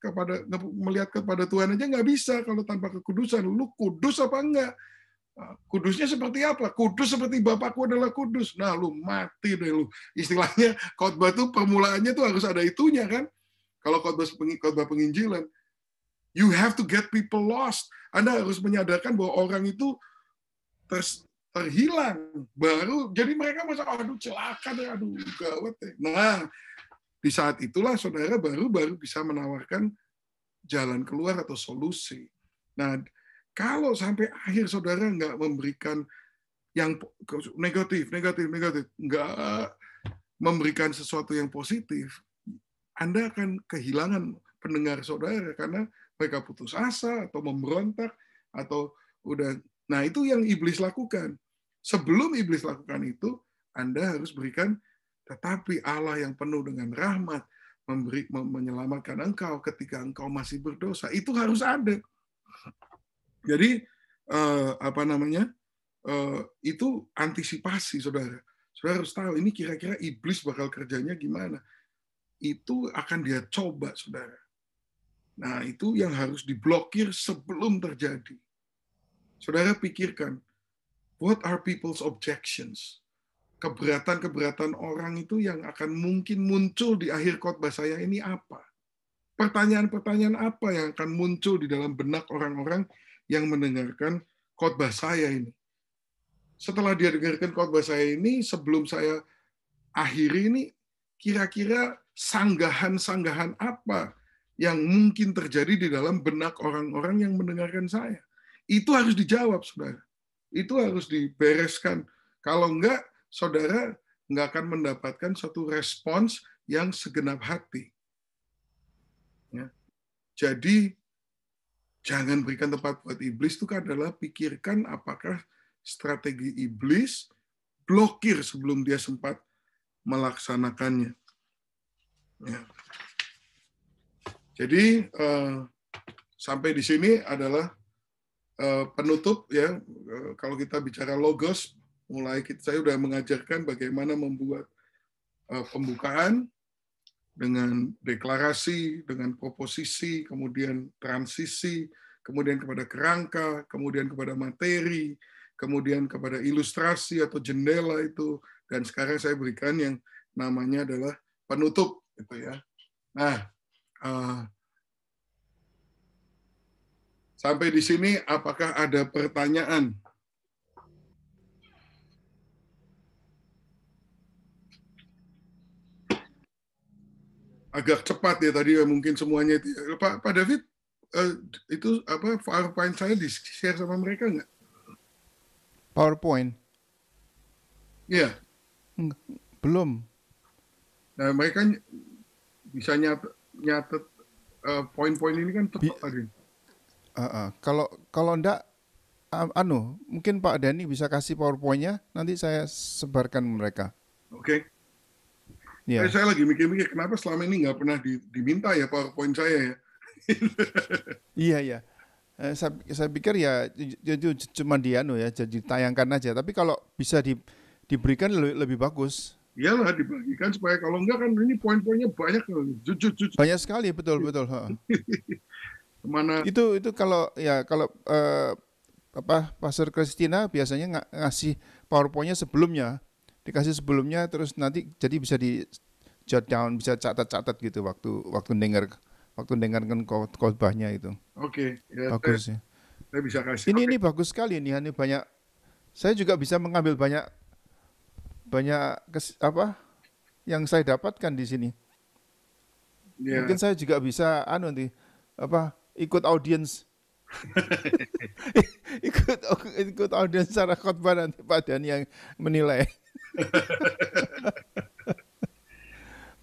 kepada Tuhan aja nggak bisa kalau tanpa kekudusan. Lu kudus apa enggak? Kudusnya seperti apa? Kudus seperti Bapakku adalah kudus. Nah, lu mati deh lu. Istilahnya khotbah tuh permulaannya tuh harus ada itunya kan? Kalau khotbah penginjilan, you have to get people lost. Anda harus menyadarkan bahwa orang itu terhilang. Baru jadi mereka merasa, aduh celaka deh, aduh gawat deh. Nah, di saat itulah saudara baru bisa menawarkan jalan keluar atau solusi. Nah, kalau sampai akhir saudara nggak memberikan yang negatif, nggak memberikan sesuatu yang positif, Anda akan kehilangan pendengar saudara karena mereka putus asa atau memberontak atau udah. Nah, itu yang iblis lakukan. Sebelum iblis lakukan itu, Anda harus berikan, tetapi Allah yang penuh dengan rahmat menyelamatkan engkau ketika engkau masih berdosa. Itu harus ada. Jadi itu antisipasi, saudara. Saudara harus tahu ini kira-kira iblis bakal kerjanya gimana. Itu akan dia coba, saudara. Nah, itu yang harus diblokir sebelum terjadi. Saudara pikirkan, what are people's objections? Keberatan-keberatan orang itu yang akan mungkin muncul di akhir khotbah saya ini apa? Pertanyaan-pertanyaan apa yang akan muncul di dalam benak orang-orang yang mendengarkan khotbah saya ini? Setelah dia dengarkan khotbah saya ini, sebelum saya akhiri ini, kira-kira sanggahan-sanggahan apa yang mungkin terjadi di dalam benak orang-orang yang mendengarkan saya? Itu harus dijawab, saudara. Itu harus dibereskan. Kalau enggak, saudara nggak akan mendapatkan suatu respons yang segenap hati. Ya. Jadi, jangan berikan tempat buat iblis, itu adalah pikirkan apakah strategi iblis blokir sebelum dia sempat melaksanakannya. Ya. Jadi, sampai di sini adalah penutup, ya. Kalau kita bicara logos, saya sudah mengajarkan bagaimana membuat pembukaan dengan deklarasi, dengan proposisi, kemudian transisi, kemudian kepada kerangka, kemudian kepada materi, kemudian kepada ilustrasi atau jendela itu, dan sekarang saya berikan yang namanya adalah penutup, gitu ya. Nah, sampai di sini apakah ada pertanyaan? Agak cepat ya tadi ya, mungkin semuanya itu. Pak David, itu apa PowerPoint saya di-share sama mereka nggak? PowerPoint? Iya. Belum. Nah, mereka bisa nyatet poin-poin ini kan tepat tadi. Kalau enggak, mungkin Pak Dani bisa kasih PowerPoint-nya, nanti saya sebarkan mereka. Oke. Ya. Saya lagi mikir-mikir kenapa selama ini nggak pernah diminta ya PowerPoint saya ya. Iya. Saya pikir ya cuma ya, jadi tayangkan aja. Tapi kalau bisa diberikan lebih bagus. Iyalah, dibagikan supaya kalau enggak kan ini poin-poinnya banyak. Jujur. Banyak sekali, betul. Kemana? Itu kalau Pastor Christina biasanya ngasih PowerPoint-nya sebelumnya. Dikasih sebelumnya, terus nanti jadi bisa di jot down, bisa catat gitu waktu dengarkan khotbahnya itu. Oke, ya, bagus ya. Saya bisa kasih. Ini bagus sekali ini banyak. Saya juga bisa mengambil banyak yang saya dapatkan di sini. Yeah. Mungkin saya juga bisa ikut audiens. ikut audiens secara khotbah nanti Pak Dan yang menilai.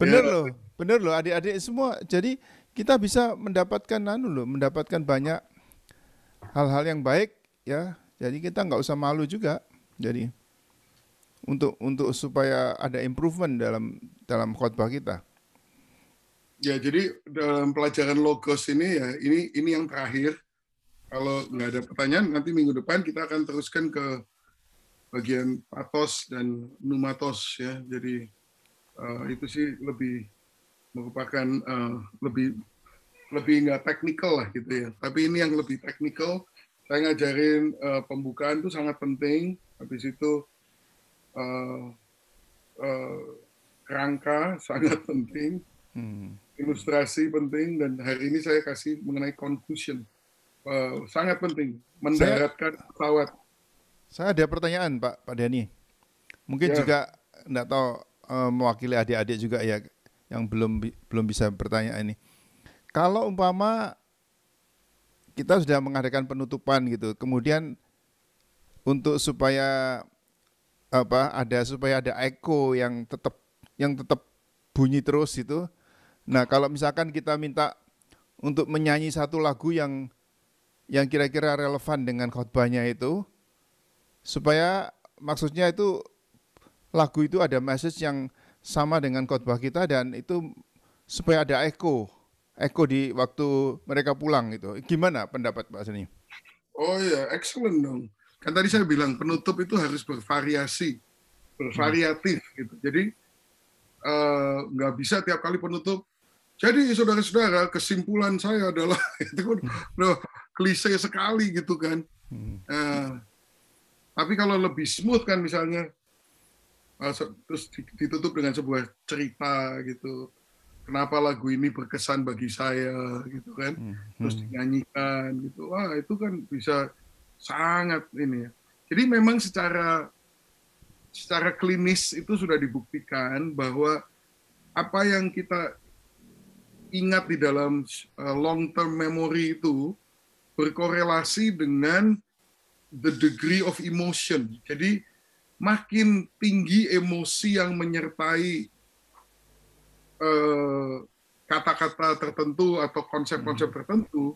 Bener loh adik-adik semua. Jadi kita bisa mendapatkan banyak hal-hal yang baik ya. Jadi kita nggak usah malu juga. Jadi untuk supaya ada improvement dalam khotbah kita. Ya, jadi dalam pelajaran logos ini ya, ini yang terakhir. Kalau nggak ada pertanyaan, nanti minggu depan kita akan teruskan ke bagian pathos dan pneumatos ya. Jadi itu sih lebih merupakan lebih nggak teknikal lah gitu ya. Tapi ini yang lebih teknikal. Saya ngajarin pembukaan itu sangat penting. Habis itu kerangka sangat penting, ilustrasi penting, dan hari ini saya kasih mengenai conclusion. Sangat penting, mendaratkan pesawat. Saya ada pertanyaan Pak Dani. Mungkin juga enggak tahu mewakili adik-adik juga ya yang belum bisa bertanya ini. Kalau umpama kita sudah mengadakan penutupan gitu, kemudian untuk supaya ada echo yang tetap bunyi terus itu. Nah, kalau misalkan kita minta untuk menyanyi satu lagu yang kira-kira relevan dengan khotbahnya itu, supaya maksudnya itu lagu itu ada message yang sama dengan khotbah kita, dan itu supaya ada echo di waktu mereka pulang itu. Gimana pendapat Pak Seni? Oh ya, excellent dong. Kan tadi saya bilang penutup itu harus bervariatif gitu. Jadi nggak bisa tiap kali penutup. Jadi saudara-saudara, kesimpulan saya adalah itu kan klise sekali gitu kan. Tapi kalau lebih smooth kan misalnya, terus ditutup dengan sebuah cerita gitu. Kenapa lagu ini berkesan bagi saya gitu kan. Terus dinyanyikan gitu. Wah, itu kan bisa sangat ini ya. Jadi memang secara klinis itu sudah dibuktikan bahwa apa yang kita ingat di dalam long term memory itu berkorelasi dengan the degree of emotion. Jadi makin tinggi emosi yang menyertai kata-kata tertentu atau konsep-konsep tertentu,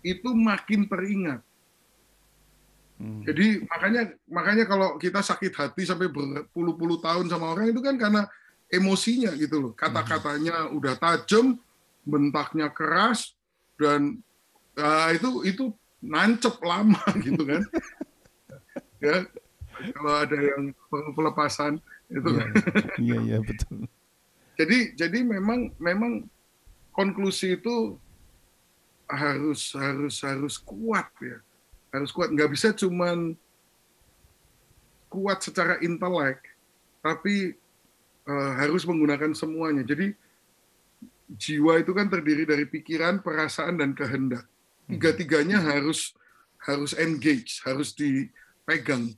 itu makin teringat. Jadi makanya kalau kita sakit hati sampai berpuluh-puluh tahun sama orang itu kan karena emosinya gitu loh. Kata-katanya udah tajam, bentaknya keras, dan itu nancep lama gitu kan. Ya, kalau ada yang perlu pelepasan itu. Iya betul. Jadi memang konklusi itu harus kuat ya. Harus kuat, nggak bisa cuman kuat secara intelek, tapi harus menggunakan semuanya. Jadi jiwa itu kan terdiri dari pikiran, perasaan, dan kehendak. Tiga-tiganya harus engage, harus dipegang.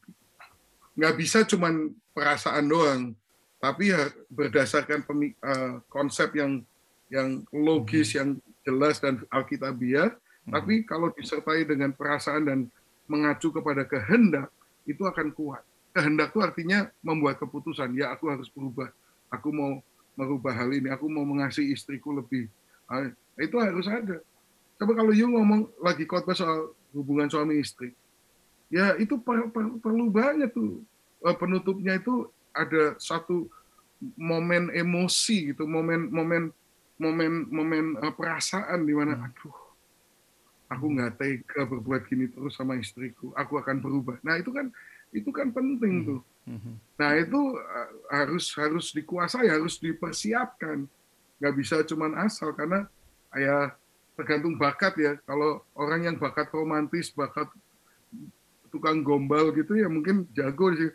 Nggak bisa cuman perasaan doang, tapi berdasarkan konsep yang logis, yang jelas dan alkitabiah. Tapi kalau disertai dengan perasaan dan mengacu kepada kehendak, itu akan kuat. Kehendak itu artinya membuat keputusan. Ya, aku harus berubah. Aku mau merubah hal ini. Aku mau mengasihi istriku lebih. Itu harus ada. Coba kalau you ngomong lagi khotbah soal hubungan suami istri, ya itu perlu banget tuh. Penutupnya itu ada satu momen emosi gitu, momen perasaan di mana, aduh, aku nggak tega berbuat gini terus sama istriku. Aku akan berubah. Nah itu kan penting tuh. Nah itu harus dikuasai, harus dipersiapkan. Nggak bisa cuman asal, karena ya tergantung bakat ya. Kalau orang yang bakat romantis, bakat tukang gombal gitu ya mungkin jago sih.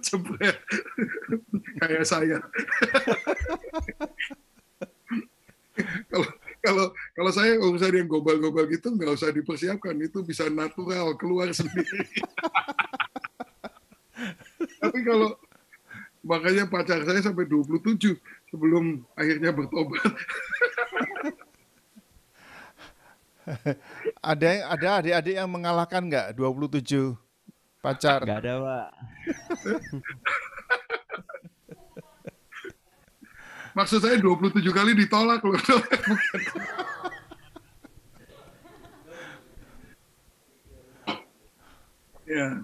Jebret kayak saya. Kalau saya urusan yang gombal-gombal gitu nggak usah dipersiapkan, itu bisa natural keluar sendiri. Tapi kalau makanya pacar saya sampai 27 sebelum akhirnya bertobat. Ada adik-adik yang mengalahkan nggak 27 pacar? Nggak ada, Pak. Maksud saya 27 kali ditolak loh. Ya.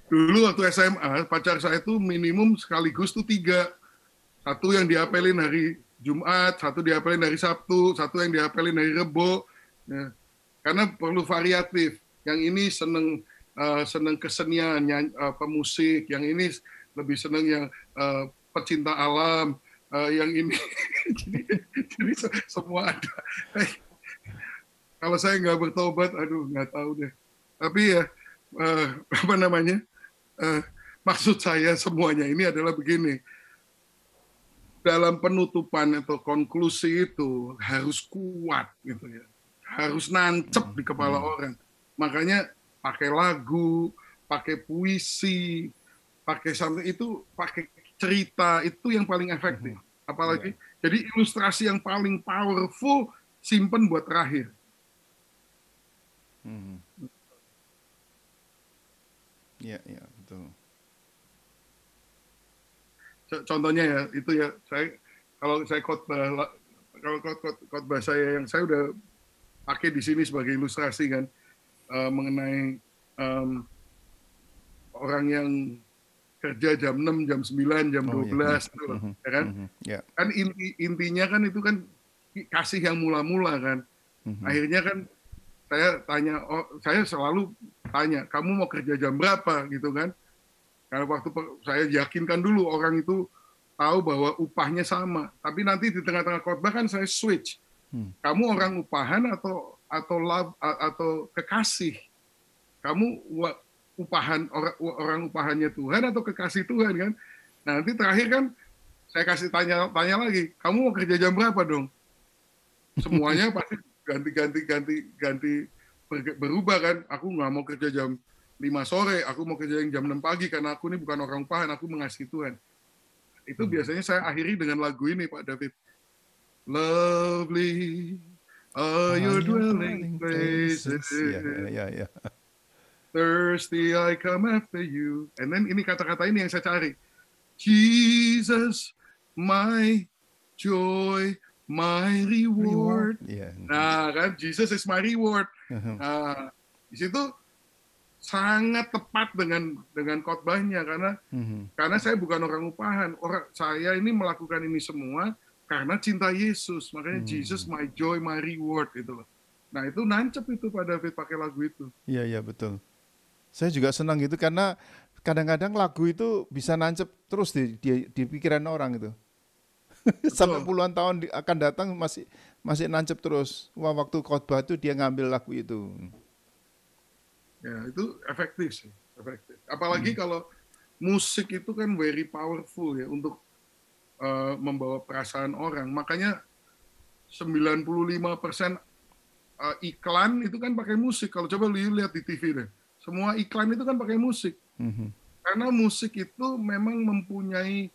Dulu waktu SMA, pacar saya itu minimum sekaligus tuh 3. Satu yang diapelin hari Jumat, satu diapelin hari Sabtu, satu yang diapelin hari Rebo. Ya. Karena perlu variatif. Yang ini seneng kesenian, pemusik. Yang ini lebih seneng yang pecinta alam. Yang ini. jadi semua ada. Kalau saya nggak bertobat, aduh nggak tahu deh. Tapi ya, maksud saya semuanya ini adalah begini. Dalam penutupan atau konklusi itu harus kuat gitu ya. Harus nancep di kepala orang. Makanya pakai lagu, pakai puisi, pakai something itu, pakai cerita itu yang paling efektif. Apalagi jadi ilustrasi yang paling powerful simpen buat terakhir. Iya, betul. Contohnya ya, itu ya, kalau saya khotbah saya yang saya udah pakai di sini sebagai ilustrasi kan, mengenai orang yang kerja jam 6, jam 9, jam 12, gitu loh, ya kan? Kan intinya kan itu kan kasih yang mula-mula kan. Akhirnya kan saya selalu tanya, kamu mau kerja jam berapa gitu kan? Karena waktu saya yakinkan dulu orang itu tahu bahwa upahnya sama. Tapi nanti di tengah-tengah khotbah kan saya switch. Kamu orang upahan atau kekasih? Kamu orang upahannya Tuhan atau kekasih Tuhan kan. Nah, nanti terakhir kan saya kasih tanya lagi, kamu mau kerja jam berapa dong? Semuanya pasti ganti berubah kan. Aku nggak mau kerja jam 5 sore, aku mau kerja yang jam 6 pagi karena aku ini bukan orang upahan, aku mengasihi Tuhan. Itu biasanya saya akhiri dengan lagu ini, Pak David. Lovely are your dwelling places. Ya. Thirsty I come after you. And then ini kata-kata ini yang saya cari. Jesus, my joy, my reward. Nah, kan Jesus is my reward. Nah, di situ sangat tepat dengan khotbahnya karena saya bukan orang upahan. Saya ini melakukan ini semua karena cinta Yesus. Makanya Jesus my joy, my reward itu loh. Nah, itu nancep itu Pak David pakai lagu itu. Iya, betul. Saya juga senang gitu karena kadang-kadang lagu itu bisa nancep terus di pikiran orang itu. Sampai puluhan tahun akan datang masih nancep terus. Wah, waktu khotbah itu dia ngambil lagu itu. Ya, itu efektif sih, efektif. Apalagi kalau musik itu kan very powerful ya untuk membawa perasaan orang. Makanya 95% iklan itu kan pakai musik. Kalau coba lihat di TV deh. Semua iklan itu kan pakai musik. Karena musik itu memang mempunyai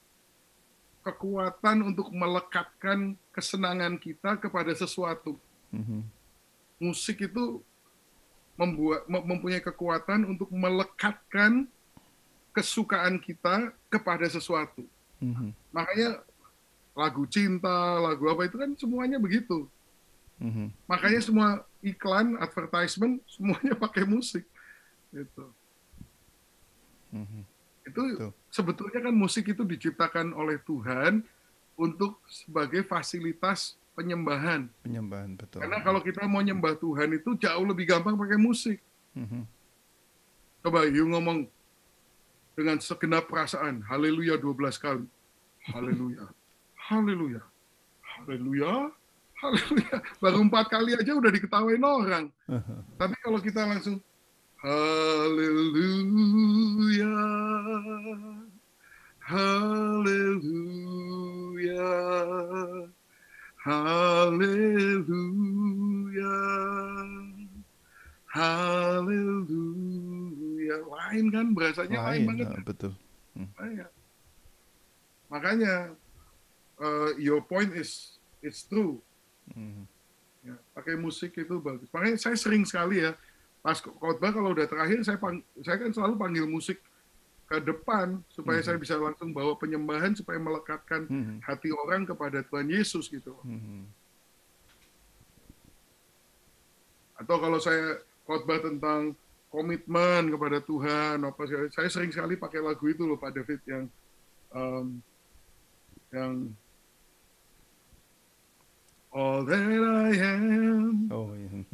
kekuatan untuk melekatkan kesenangan kita kepada sesuatu. Musik itu mempunyai kekuatan untuk melekatkan kesukaan kita kepada sesuatu. Makanya lagu cinta, lagu apa itu kan semuanya begitu. Makanya semua iklan, advertisement, semuanya pakai musik. Itu sebetulnya kan musik itu diciptakan oleh Tuhan untuk sebagai fasilitas penyembahan. Betul. Karena kalau kita mau nyembah Tuhan itu jauh lebih gampang pakai musik. Coba you ngomong dengan segenap perasaan, haleluya 12 kali. Haleluya. Haleluya. Haleluya. Haleluya. Baru 4 kali aja udah diketawain orang. Tapi kalau kita langsung haleluya, haleluya, haleluya, haleluya, lain kan berasanya lain banget. Betul. Makanya your point is it's true. Ya, pakai musik itu bagus. Makanya saya sering sekali ya pas khotbah kalau udah terakhir saya kan selalu panggil musik ke depan supaya saya bisa langsung bawa penyembahan supaya melekatkan hati orang kepada Tuhan Yesus gitu. Atau kalau saya khotbah tentang komitmen kepada Tuhan apa saya sering sekali pakai lagu itu loh Pak David yang all that I am,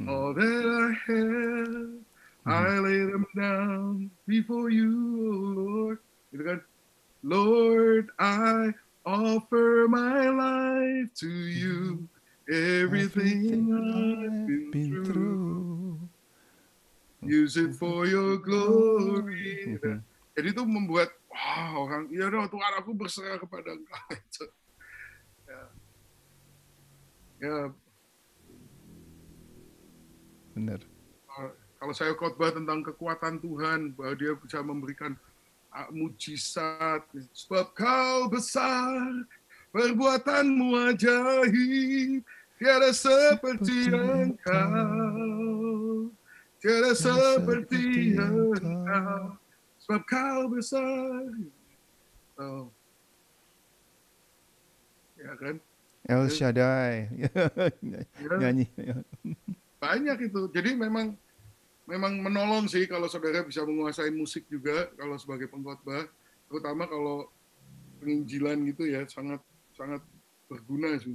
all that I have, I lay them down before you, oh Lord. Gitu kan? Lord, I offer my life to you, everything I've been through. Use it for your glory. Jadi itu membuat, orang, ya Tuhan aku berserah kepada Engkau. Ya, benar. Kalau saya khotbah tentang kekuatan Tuhan, bahwa Dia bisa memberikan mujizat, sebab Kau besar, perbuatanmu ajaib, tiada seperti Engkau, tiada seperti Engkau, sebab Kau besar. Ya kan? El Shaddai. Nyanyi. Banyak itu. Jadi memang menolong sih kalau saudara bisa menguasai musik juga kalau sebagai pengkhotbah, terutama kalau penginjilan gitu ya, sangat berguna sih.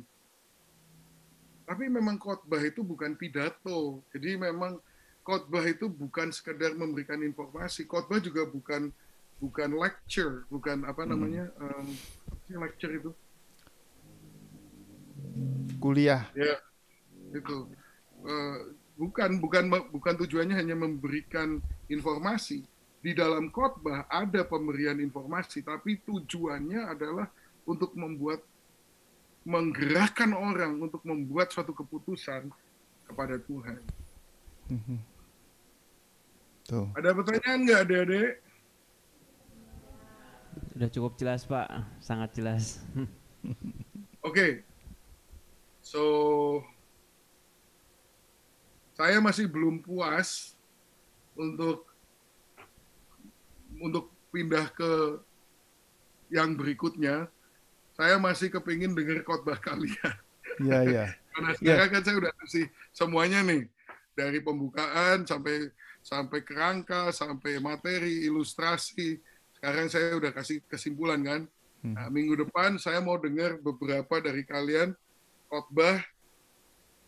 Tapi memang khotbah itu bukan pidato. Jadi memang khotbah itu bukan sekedar memberikan informasi. Khotbah juga bukan lecture, bukan apa namanya lecture itu. Kuliah. Ya, itu bukan tujuannya hanya memberikan informasi. di dalam khotbah ada pemberian informasi, tapi tujuannya adalah untuk menggerakkan orang untuk membuat suatu keputusan kepada Tuhan. Tuh. Ada pertanyaan nggak, adik-adik? Sudah cukup jelas, Pak. Sangat jelas. Oke. So, saya masih belum puas untuk pindah ke yang berikutnya. Saya masih kepingin dengar khotbah kalian. Iya, iya. Karena sekarang kan saya udah kasih semuanya nih, dari pembukaan sampai kerangka, sampai materi, ilustrasi. Sekarang saya udah kasih kesimpulan kan. Nah, minggu depan saya mau dengar beberapa dari kalian khotbah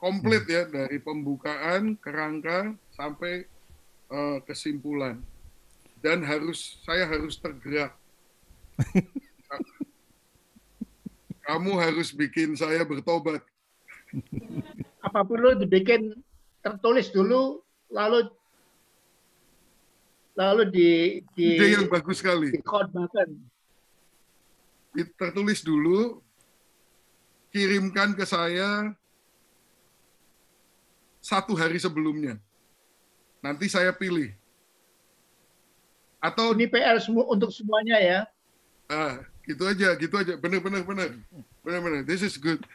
komplit ya, dari pembukaan, kerangka, sampai kesimpulan. Dan saya harus tergerak. Kamu harus bikin saya bertobat. Apa perlu dibikin tertulis dulu, lalu Ide yang bagus sekali. dikhotbahkan. Tertulis dulu, kirimkan ke saya 1 hari sebelumnya. Nanti saya pilih. Atau Ini PR untuk semuanya ya. gitu aja. Benar. This is good.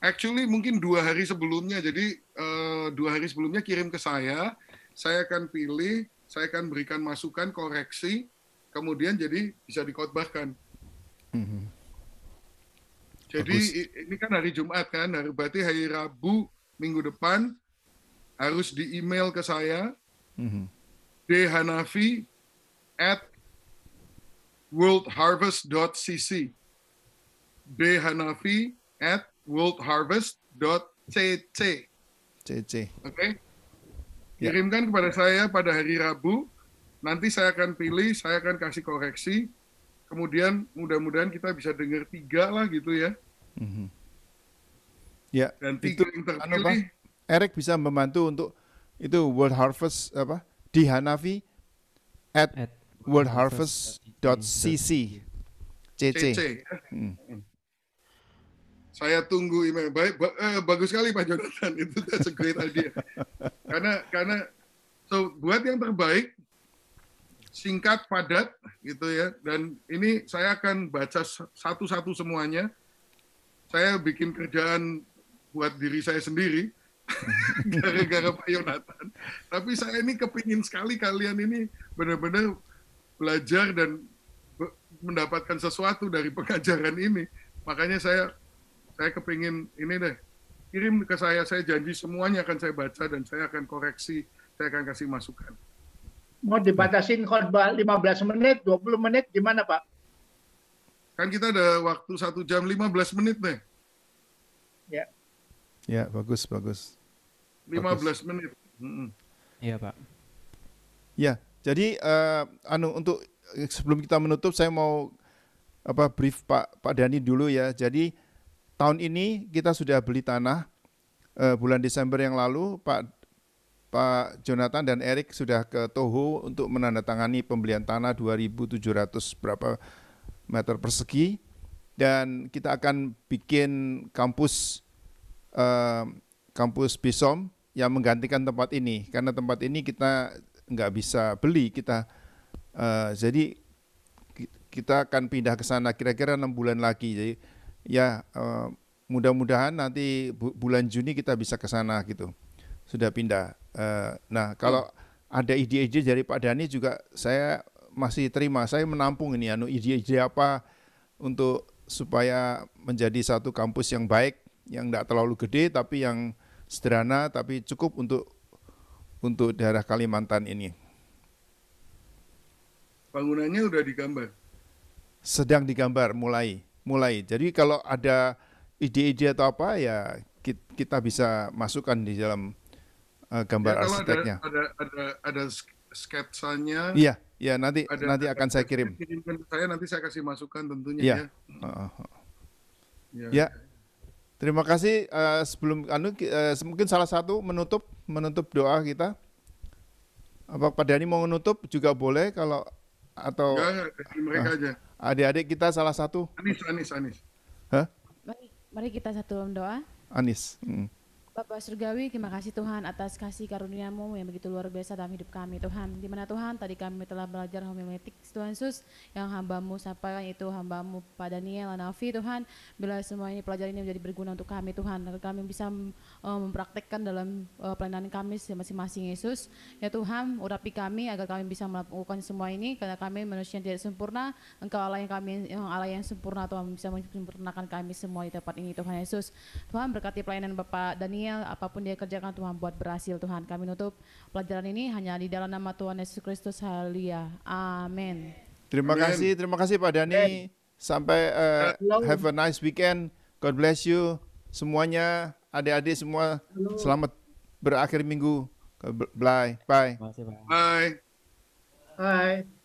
Actually mungkin 2 hari sebelumnya. Jadi 2 hari sebelumnya kirim ke saya akan pilih, saya akan berikan masukan, koreksi, kemudian jadi bisa dikhotbahkan. Jadi ini kan hari Jumat kan, berarti hari Rabu minggu depan harus di email ke saya, dhanafi@worldharvest.cc, dhanafi@worldharvest.cc. Oke? Kirimkan kepada saya pada hari Rabu, nanti saya akan pilih, saya akan kasih koreksi, kemudian mudah-mudahan kita bisa dengar 3 lah gitu ya. Ya, Dan 3 itu yang terpilih. Eric bisa membantu untuk itu World Harvest di Hanafi @worldharvest.cc. CC. Saya tunggu email. Bagus sekali Pak Jonathan. That's a great idea. Karena buat yang terbaik, singkat, padat, gitu ya. Dan ini saya akan baca satu-satu semuanya. Saya bikin kerjaan buat diri saya sendiri, gara-gara Pak Yonatan. Tapi saya ini kepingin sekali kalian ini benar-benar belajar dan mendapatkan sesuatu dari pengajaran ini. Makanya saya kepingin ini deh, kirim ke saya janji semuanya akan saya baca dan saya akan koreksi, saya akan kasih masukan. Mau dibatasin khotbah 15 menit, 20 menit, gimana Pak? Kan kita ada waktu 1 jam 15 menit deh. Ya. Ya, bagus. 15 menit. Iya, Pak. Ya, jadi untuk sebelum kita menutup, saya mau brief Pak Dhani dulu ya. Jadi tahun ini kita sudah beli tanah bulan Desember yang lalu. Pak Jonathan dan Eric sudah ke Toho untuk menandatangani pembelian tanah 2.700 berapa meter persegi, dan kita akan bikin kampus BISOM yang menggantikan tempat ini, karena tempat ini kita nggak bisa beli, jadi kita akan pindah ke sana kira-kira 6 bulan lagi. Jadi ya mudah-mudahan nanti bulan Juni kita bisa ke sana gitu. Sudah pindah. Nah, kalau ada ide-ide dari Pak Dhani juga saya masih terima. Saya menampung ini ide-ide apa untuk supaya menjadi satu kampus yang baik, yang tidak terlalu gede tapi yang sederhana tapi cukup untuk daerah Kalimantan ini. Bangunannya udah digambar. Sedang digambar mulai. Jadi kalau ada ide-ide atau apa ya kita bisa masukkan di dalam gambar arsiteknya. Ada sketsanya. Iya, nanti akan saya kirim. Kirimkan ke saya, nanti saya kasih masukan tentunya ya. Ya. Ya. Terima kasih. Sebelum mungkin salah satu menutup doa kita. Apa Pak Dani mau menutup juga boleh kalau atau Enggak, dari mereka aja. adik-adik kita salah satu? Anis. Hah? Mari kita satu dalam doa. Anis. Bapak Surgawi, terima kasih Tuhan atas kasih karunia-Mu yang begitu luar biasa dalam hidup kami Tuhan. Di mana Tuhan tadi kami telah belajar homiletik Tuhan Yesus yang hamba-Mu sampaikan itu hamba-Mu Pak Daniel Anafi Tuhan. Bila semua ini pelajaran ini menjadi berguna untuk kami Tuhan, agar kami bisa mempraktekkan dalam pelayanan kami masing-masing Yesus. Ya Tuhan, urapi kami agar kami bisa melakukan semua ini karena kami manusia yang tidak sempurna. Engkau Allah yang sempurna Tuhan, bisa menyempurnakan kami semua di tempat ini Tuhan Yesus. Tuhan berkati pelayanan Bapak Daniel, apapun dia kerjakan Tuhan buat berhasil Tuhan. Kami nutup pelajaran ini hanya di dalam nama Tuhan Yesus Kristus. Haleluya. Amin. Terima kasih Pak Dani. Sampai have a nice weekend. God bless you semuanya, adik-adik semua. Selamat berakhir minggu. Bye. Terima kasih, Pak. Bye. Bye.